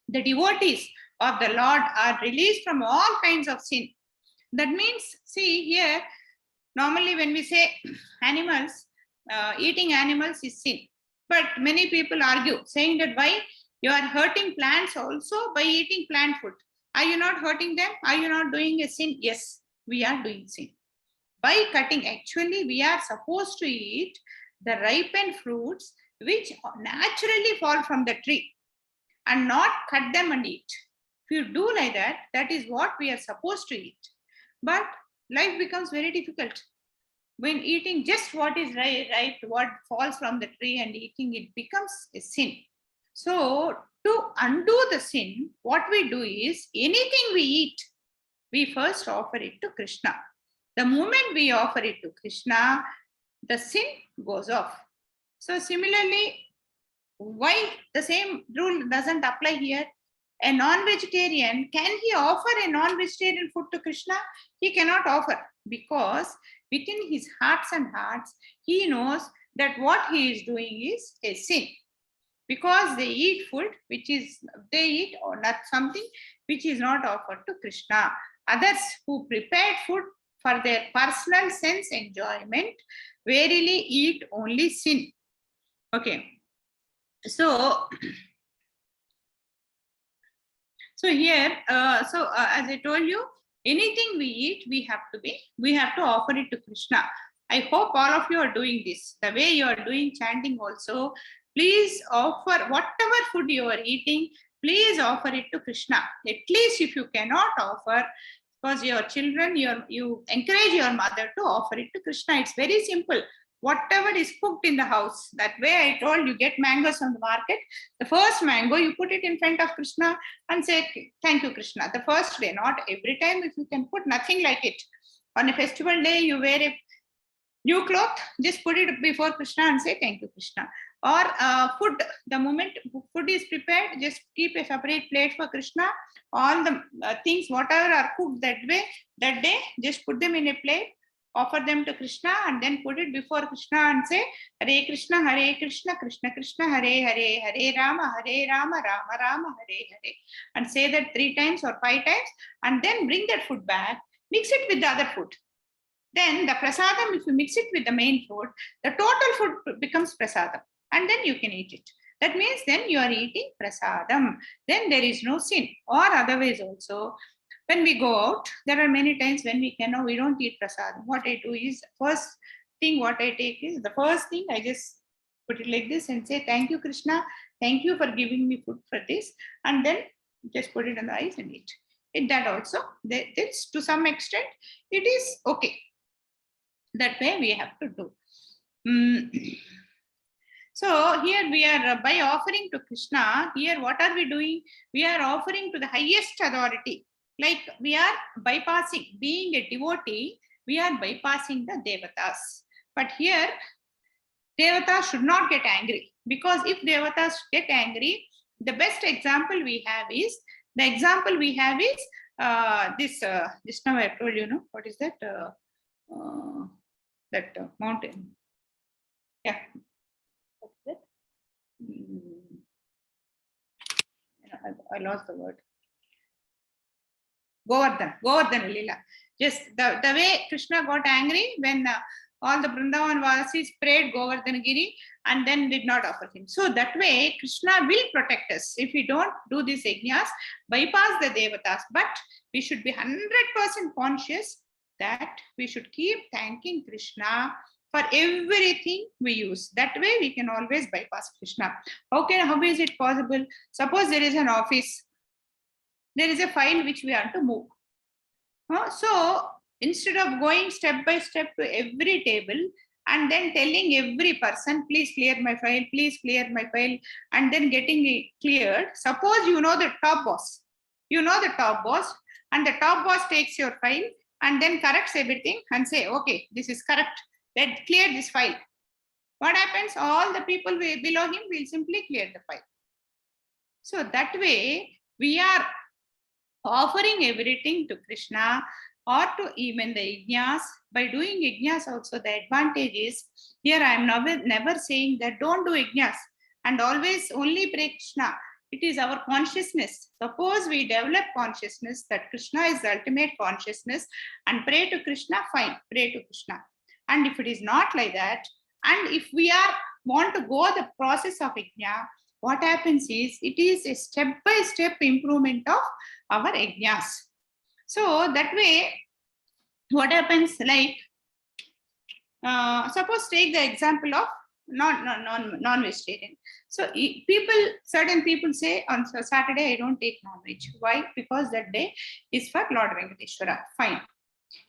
The devotees of the Lord are released from all kinds of sin. That means, see here, normally when we say animals, eating animals is sin. But many people argue, saying that why you are hurting plants also by eating plant food. Are you not hurting them? Are you not doing a sin? Yes, we are doing sin. By cutting, actually, we are supposed to eat the ripened fruits which naturally fall from the tree and not cut them and eat. If you do like that, that is what we are supposed to eat. But life becomes very difficult. When eating just what is ripe, what falls from the tree and eating it becomes a sin. So to undo the sin, what we do is anything we eat, we first offer it to Krishna. The moment we offer it to Krishna, the sin goes off. So similarly, why the same rule doesn't apply here? A non-vegetarian, can he offer a non-vegetarian food to Krishna? He cannot offer, because within his hearts and hearts, he knows that what he is doing is a sin. Because they eat food they eat or not something which is not offered to Krishna. Others who prepared food for their personal sense enjoyment verily eat only sin. Okay. So here, as I told you, anything we eat, we have to offer it to Krishna. I hope all of you are doing this. The way you are doing chanting also, please offer whatever food you are eating, please offer it to Krishna. At least if you cannot offer, because your children, you encourage your mother to offer it to Krishna. It's very simple. Whatever is cooked in the house, that way I told you, get mangoes on the market. The first mango, you put it in front of Krishna and say, thank you, Krishna. The first day, not every time. If you can put nothing like it. On a festival day, you wear a new cloth, just put it before Krishna and say, thank you, Krishna. Or food, the moment food is prepared, just keep a separate plate for Krishna. All the things, whatever are cooked that day, just put them in a plate, offer them to Krishna, and then put it before Krishna and say, Hare Krishna, Krishna Krishna, Hare Hare, Hare Rama, Rama Rama, Hare Hare. And say that 3 times or 5 times, and then bring that food back, mix it with the other food. Then the prasadam, if you mix it with the main food, the total food becomes prasadam. and then you can eat it. That means then you are eating prasadam. Then there is no sin. Or otherwise also, when we go out, there are many times when we don't eat prasadam. What I do is, first thing what I take is, the first thing I just put it like this and say, thank you, Krishna. Thank you for giving me food for this. And then just put it on the ice and eat. That also, this to some extent, it is okay. That way we have to do. So here we are, by offering to Krishna, here what are we doing? We are offering to the highest authority. Like we are bypassing, being a devotee, we are bypassing the devatas. But here, devatas should not get angry, because if devatas get angry, the best example we have is, this now I have told you, no, what is that? That mountain. Yeah. What is it? I lost the word. Govardhan Lila. Just the way Krishna got angry when all the Vrindavan Vasis prayed Govardhan Giri and then did not offer him. So that way Krishna will protect us if we don't do these yajnas, bypass the devatas. But we should be 100% conscious that we should keep thanking Krishna for everything we use. That way we can always bypass Krishna. How is it possible? Suppose there is an office. There is a file which we have to move. So instead of going step by step to every table and then telling every person, please clear my file, please clear my file, and then getting it cleared, suppose you know the top boss. You know the top boss, and the top boss takes your file and then corrects everything and say, okay, this is correct. Let's clear this file. What happens? All the people below him will simply clear the file. So that way we are offering everything to Krishna, or to even the yajnas. By doing yajnas also, the advantage is, here I am never saying that don't do yajnas and always only pray Krishna. It is our consciousness. Suppose we develop consciousness that Krishna is the ultimate consciousness and pray to Krishna, fine, pray to Krishna. And if it is not like that, and if we want to go the process of yajna, what happens is, it is a step-by-step improvement of our yajnas. So that way, what happens, like, suppose take the example of non-vegetarian. So certain people say on Saturday, I don't take non-veg. Why? Because that day is for Lord Venkateshwara. Fine.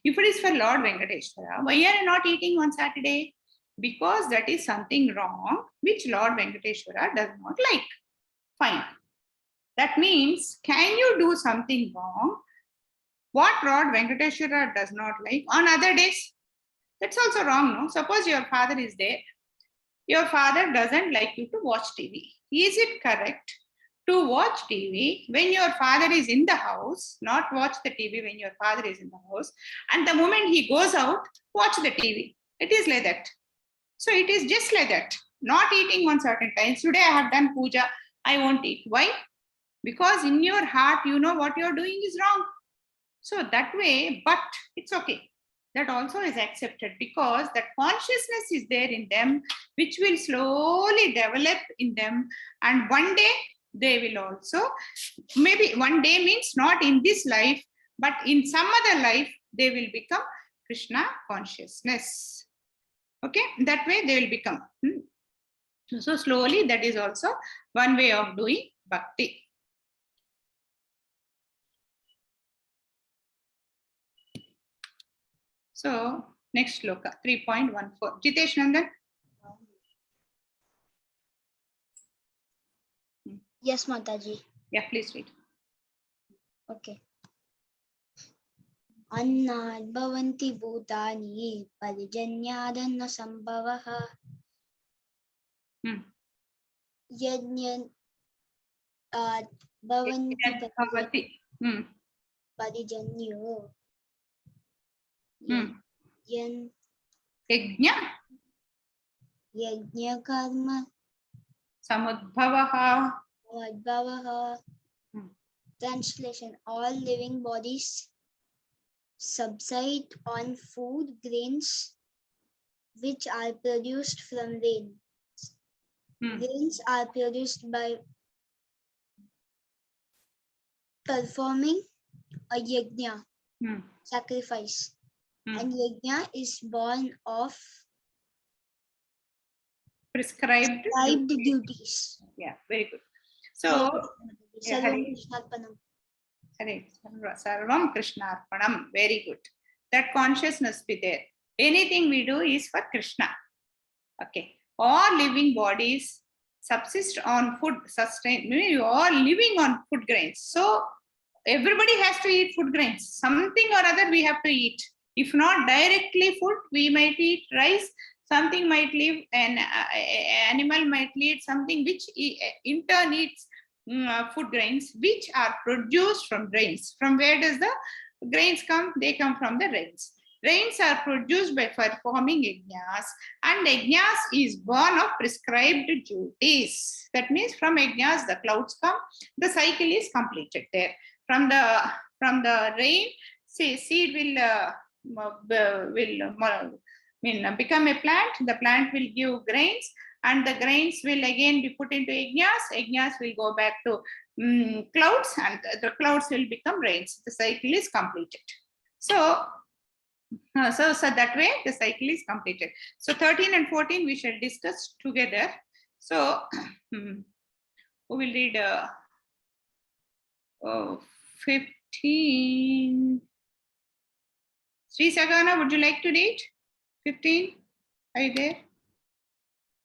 If it is for Lord Venkateshwara, why are you not eating on Saturday? Because that is something wrong which Lord Venkateshwara does not like. Fine. That means, can you do something wrong what Lord Venkateshwara does not like on other days? That's also wrong, no? Suppose your father is there. Your father doesn't like you to watch TV. Is it correct to watch TV when your father is in the house, not watch the TV when your father is in the house, and the moment he goes out, watch the TV? It is like that. So it is just like that. Not eating on certain times. Today I have done puja, I won't eat. Why? Because in your heart, you know what you're doing is wrong. So that way, but it's okay. That also is accepted, because that consciousness is there in them, which will slowly develop in them. And one day they will also, maybe one day means not in this life, but in some other life, they will become Krishna consciousness. Okay, that way they will become. So slowly, that is also one way of doing bhakti. So next sloka, 3.14. Jitesh Nandan. Yes, Mataji. Yeah, please read. Okay. Annad bhavanti bhutani parijanyadana sambhavaha yajnyan bhavanti parijanyo yajna karma samudbhavaha. Translation: all living bodies subside on food grains which are produced from rain. Grains are produced by performing a yajna, sacrifice. And yajna is born of prescribed duties. Yeah, very good. So, yeah, Sarvam Hare Krishnarpanam. Hare Sarvam Krishnarpanam. Very good. That consciousness be there. Anything we do is for Krishna. Okay. All living bodies subsist on food, you all living on food grains. So everybody has to eat food grains. Something or other we have to eat. If not directly food, we might eat rice. Something might live, an animal might eat something which in turn eats food grains, which are produced from grains. From where does the grains come? They come from the rains. Rains are produced by performing yajnas, and yajnas is born of prescribed duties. That means from yajnas the clouds come, the cycle is completed there. From the rain, say seed will become a plant. The plant will give grains, and the grains will again be put into yajnas. Yajnas will go back to clouds, and the clouds will become rains. The cycle is completed. So that way the cycle is completed. So 13 and 14 we shall discuss together. So who will read 15? Sri Sagana, would you like to read 15? Are you there?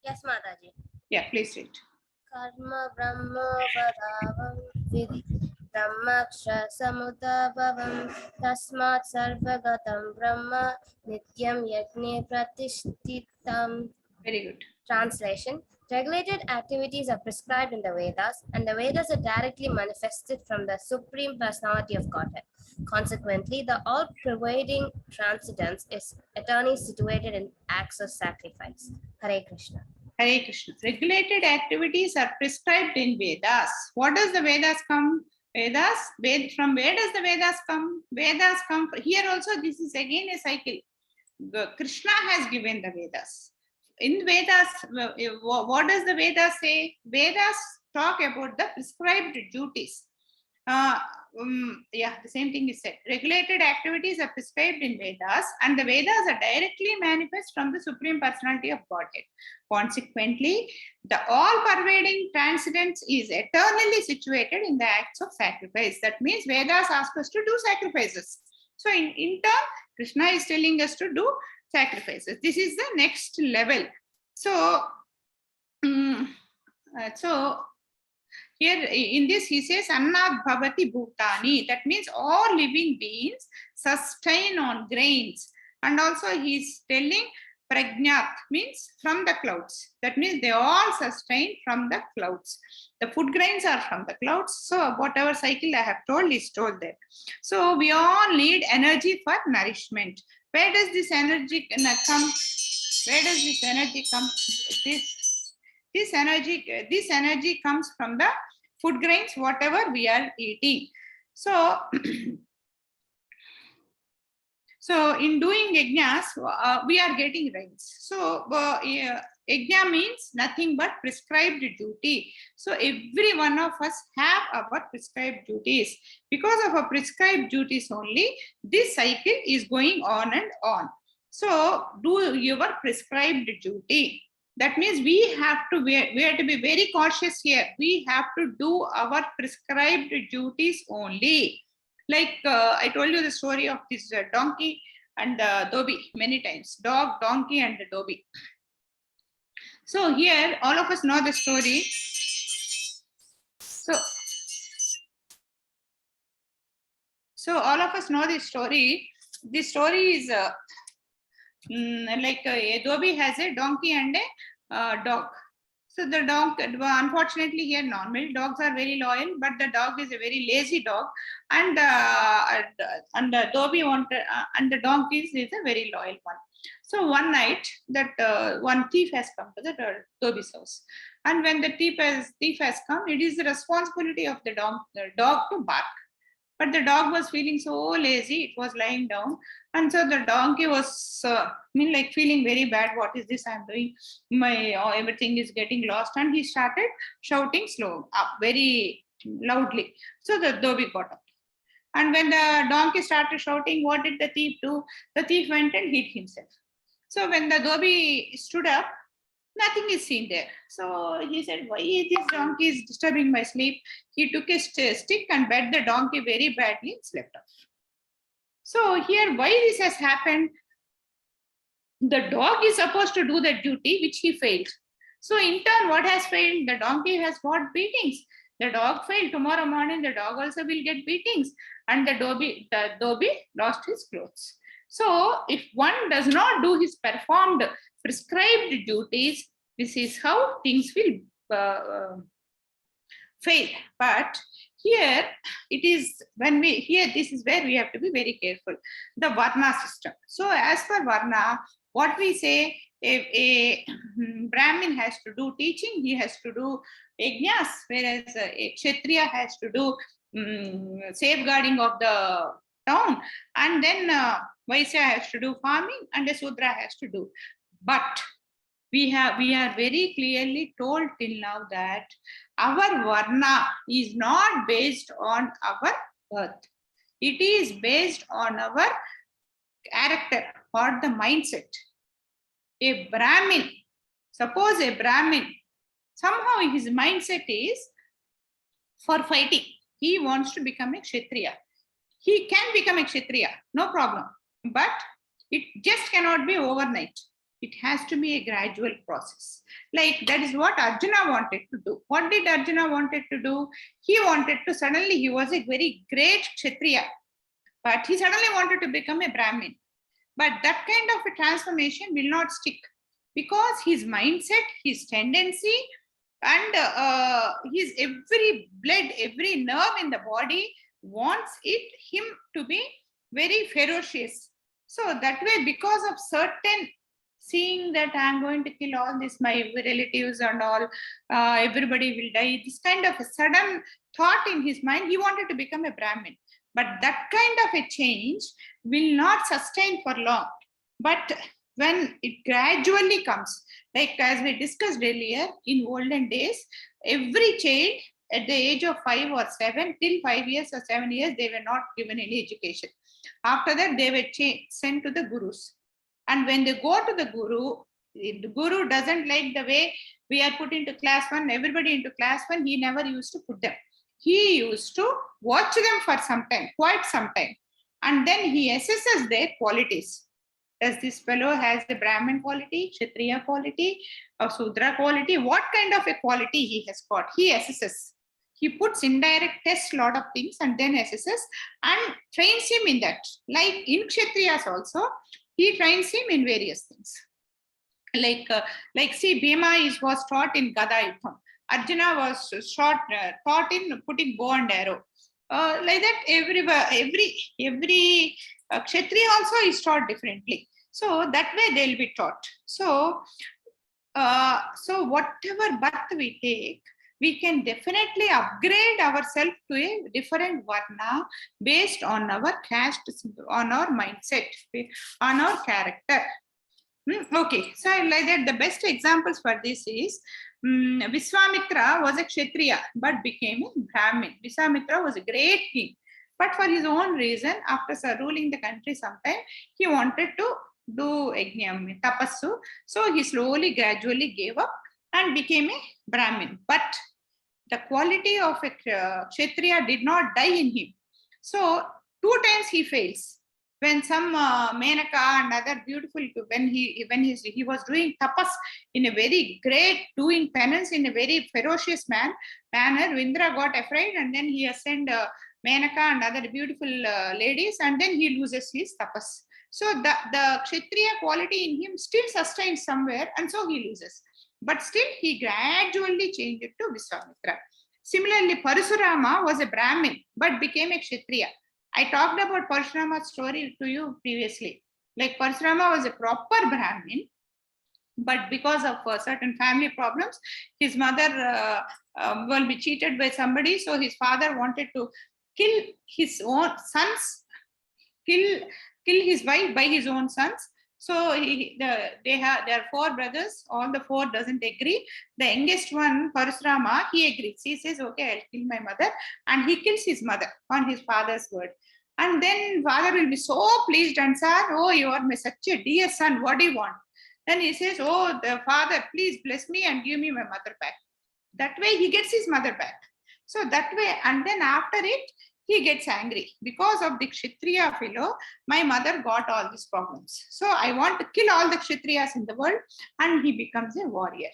Yes, Mataji. Yeah, please read. Karma Brahma Vadavam Vidhi Brahmaksha Samudabhavam Tasmat Sarvagatam Brahma Nityam Yajne Pratishtitam. Very good. Translation. Regulated activities are prescribed in the Vedas, and the Vedas are directly manifested from the Supreme Personality of Godhead. Consequently, the all-pervading transcendence is eternally situated in acts of sacrifice. Hare Krishna. Hare Krishna. Regulated activities are prescribed in Vedas. What does the Vedas come? Vedas. From where does the Vedas come? Vedas come. Here also, this is again a cycle. Krishna has given the Vedas. In Vedas, what does the Vedas say? Vedas talk about the prescribed duties. The same thing is said. Regulated activities are prescribed in Vedas, and the Vedas are directly manifest from the Supreme Personality of Godhead. Consequently, the all-pervading transcendence is eternally situated in the acts of sacrifice. That means Vedas ask us to do sacrifices. So in turn, Krishna is telling us to do sacrifices. This is the next level. So here in this he says Annad Bhavati Bhutani. That means all living beings sustain on grains. And also he is telling Prajnat means from the clouds. That means they all sustain from the clouds. The food grains are from the clouds. So whatever cycle I have told is told there. So we all need energy for nourishment. Where does this energy come? Where does this energy come? This energy comes from the food grains, whatever we are eating. So, so in doing yajnas, we are getting rains. So yajna means nothing but prescribed duty. So every one of us have our prescribed duties. Because of our prescribed duties only, this cycle is going on and on. So do your prescribed duty. That means we have to be very cautious here. We have to do our prescribed duties only. Like I told you the story of this donkey and the dhobi many times. Dog, donkey, and the dhobi. So here, all of us know the story. So all of us know this story. This story is like a dhobi has a donkey and a dog. So the dog, unfortunately here normal dogs are very loyal, but the dog is a very lazy dog, and the dhobi and the donkey is a very loyal one. So one night that one thief has come to the dhobi's house, and when the thief has come, it is the responsibility of the dog to bark. But the dog was feeling so lazy, it was lying down. And so the donkey was like feeling very bad. What is this I'm doing? Everything is getting lost. And he started shouting very loudly. So the dhobi got up. And when the donkey started shouting, what did the thief do? The thief went and hid himself. So when the dhobi stood up, nothing is seen there. So he said, why is this donkey is disturbing my sleep? He took a stick and bet the donkey very badly and slept off. So here, why this has happened? The dog is supposed to do the duty, which he failed. So in turn, what has failed? The donkey has got beatings. The dog failed. Tomorrow morning, the dog also will get beatings. And the dhobi lost his clothes. So if one does not do his performed prescribed duties, this is how things will fail. But here it is this is where we have to be very careful. The Varna system. So as per Varna, what we say, a Brahmin has to do teaching, he has to do yajnas, whereas a Kshatriya has to do safeguarding of the town, and then Vaisya has to do farming, and the Sudra has to do. But we are very clearly told till now that our Varna is not based on our birth. It is based on our character or the mindset. A Brahmin, suppose a Brahmin, somehow his mindset is for fighting. He wants to become a Kshatriya. He can become a Kshatriya, no problem. But it just cannot be overnight. It has to be a gradual process. Like that is what Arjuna wanted to do. What did Arjuna wanted to do? He wanted to, suddenly he was a very great Kshatriya, but he suddenly wanted to become a Brahmin. But that kind of a transformation will not stick because his mindset, his tendency, and his every blood, every nerve in the body wants him to be very ferocious. So that way, because of certain seeing that I'm going to kill all this, my relatives and all, everybody will die, this kind of a sudden thought in his mind, he wanted to become a Brahmin. But that kind of a change will not sustain for long. But when it gradually comes, like as we discussed earlier, in olden days, every child at the age of 5 or 7, till 5 years or 7 years, they were not given any education. After that, they were sent to the gurus. And when they go to the guru doesn't like the way we are put into class 1, everybody into class 1, he never used to put them. He used to watch them for some time, quite some time. And then he assesses their qualities. Does this fellow has the Brahmin quality, Kshatriya quality, or Sudra quality? What kind of a quality he has got? He assesses. He puts indirect tests, lot of things, and then assesses and trains him in that. Like in Kshatriyas also, he trains him in various things. Like see, Bhima was taught in Gada Yuddham. Arjuna was taught in putting bow and arrow. Like that, every Kshatriya also is taught differently. So that way they'll be taught. So whatever birth we take, we can definitely upgrade ourselves to a different Varna based on our caste, on our mindset, on our character. Okay, so like that, the best examples for this is Viswamitra was a Kshatriya but became a Brahmin. Viswamitra was a great king, but for his own reason, after ruling the country sometime, he wanted to do yajnam, tapassu. So he slowly, gradually gave up and became a Brahmin. But the quality of a Kshatriya did not die in him. So 2 times he fails. When some Menaka and other beautiful, when he was doing tapas in a very great, doing penance in a very ferocious manner, Indra got afraid and then he sent Menaka and other beautiful ladies, and then he loses his tapas. So the Kshatriya quality in him still sustains somewhere, and so he loses. But still he gradually changed it to Viswamitra. Similarly, Parasurama was a Brahmin but became a Kshatriya. I talked about Parashurama's story to you previously. Like Parashurama was a proper Brahmin, but because of certain family problems, his mother will be cheated by somebody. So his father wanted to kill his own sons, kill his wife by his own sons. So there are 4 brothers. All the 4 doesn't agree. The youngest one, Parasrama, he agrees. He says, okay, I'll kill my mother, and he kills his mother on his father's word. And then father will be so pleased and said, oh, you are such a dear son. What do you want? Then he says, oh, the father, please bless me and give me my mother back. That way he gets his mother back. So that way, and then after it, he gets angry because of the Kshatriya fellow. My mother got all these problems. So I want to kill all the Kshatriyas in the world, and he becomes a warrior.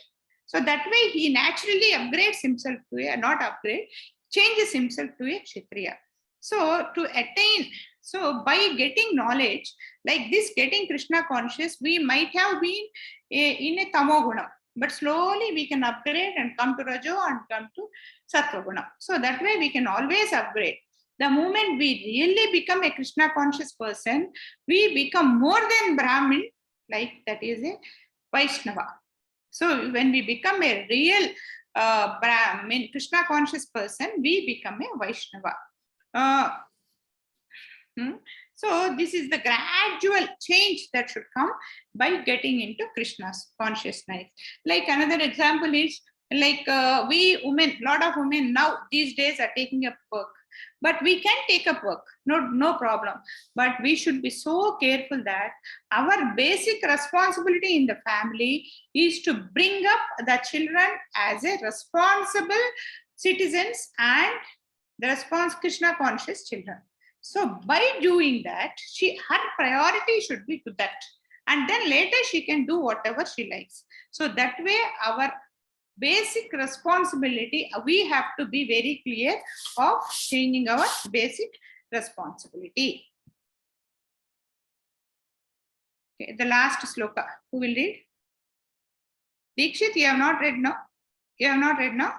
So that way he naturally upgrades himself to a, not upgrade, changes himself to a Kshatriya. So to attain, so by getting knowledge, like this, getting Krishna conscious, we might have been in a Tamoguna, but slowly we can upgrade and come to Rajo and come to Sattva-guna. So that way we can always upgrade. The moment we really become a Krishna conscious person, we become more than Brahmin, like that is a Vaishnava. So when we become a real Brahmin, Krishna conscious person, we become a Vaishnava. So this is the gradual change that should come by getting into Krishna's consciousness. Like another example is like we women, lot of women now these days are taking up work, but we can take up work, no problem. But we should be so careful that our basic responsibility in the family is to bring up the children as a responsible citizens and the Krishna conscious children. So by doing that, her priority should be to that. And then later she can do whatever she likes. So that way our basic responsibility, we have to be very clear of changing our basic responsibility. Okay, the last sloka. Who will read? Dikshit, you have not read now? You have not read now?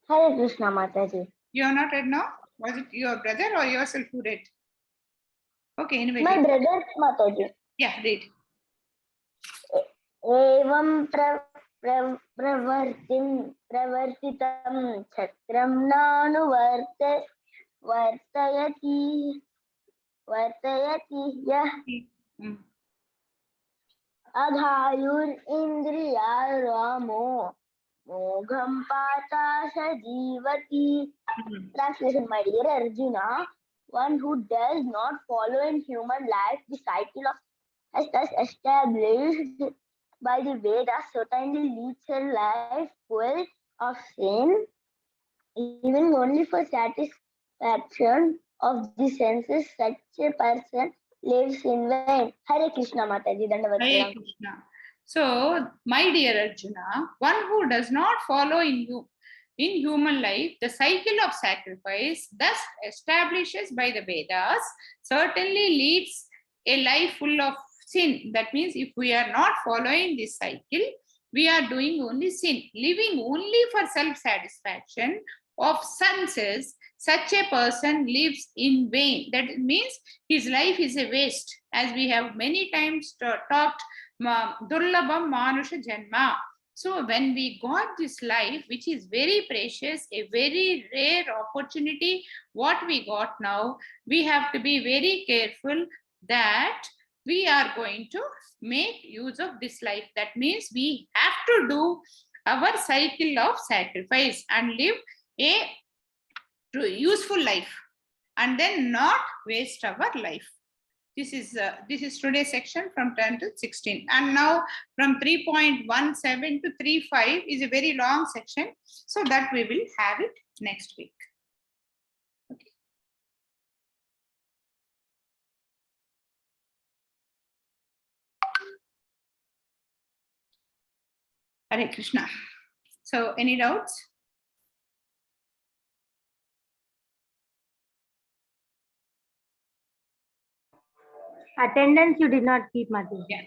Hare Krishna Mataji. You have not read now? Was it your brother or yourself who read? Okay, anyway. My brother Mataji. Yeah, read. Evam pravartitam chakram nanu vartayati yah adhayur indriya ramo mogham pata sajivati. Translation, my dear Arjuna, one who does not follow in human life the cycle of as thus established by the Vedas certainly leads a life full of sin, even only for satisfaction of the senses. Such a person lives in vain. Hare Krishna Mataji. Hare Krishna. So, my dear Arjuna, one who does not follow in human life the cycle of sacrifice thus establishes by the Vedas certainly leads a life full of sin. That means if we are not following this cycle, we are doing only sin, living only for self-satisfaction of senses. Such a person lives in vain. That means his life is a waste. As we have many times talked, Durlabham Manusha Janma. So when we got this life, which is very precious, a very rare opportunity, what we got now, we have to be very careful that we are going to make use of this life. That means we have to do our cycle of sacrifice and live a useful life and then not waste our life. This is today's section from 10 to 16. And now from 3.17 to 3.5 is a very long section. So that we will have it next week. Okay. Hare Krishna. So any doubts? Attendance you did not keep, Mati. Yeah.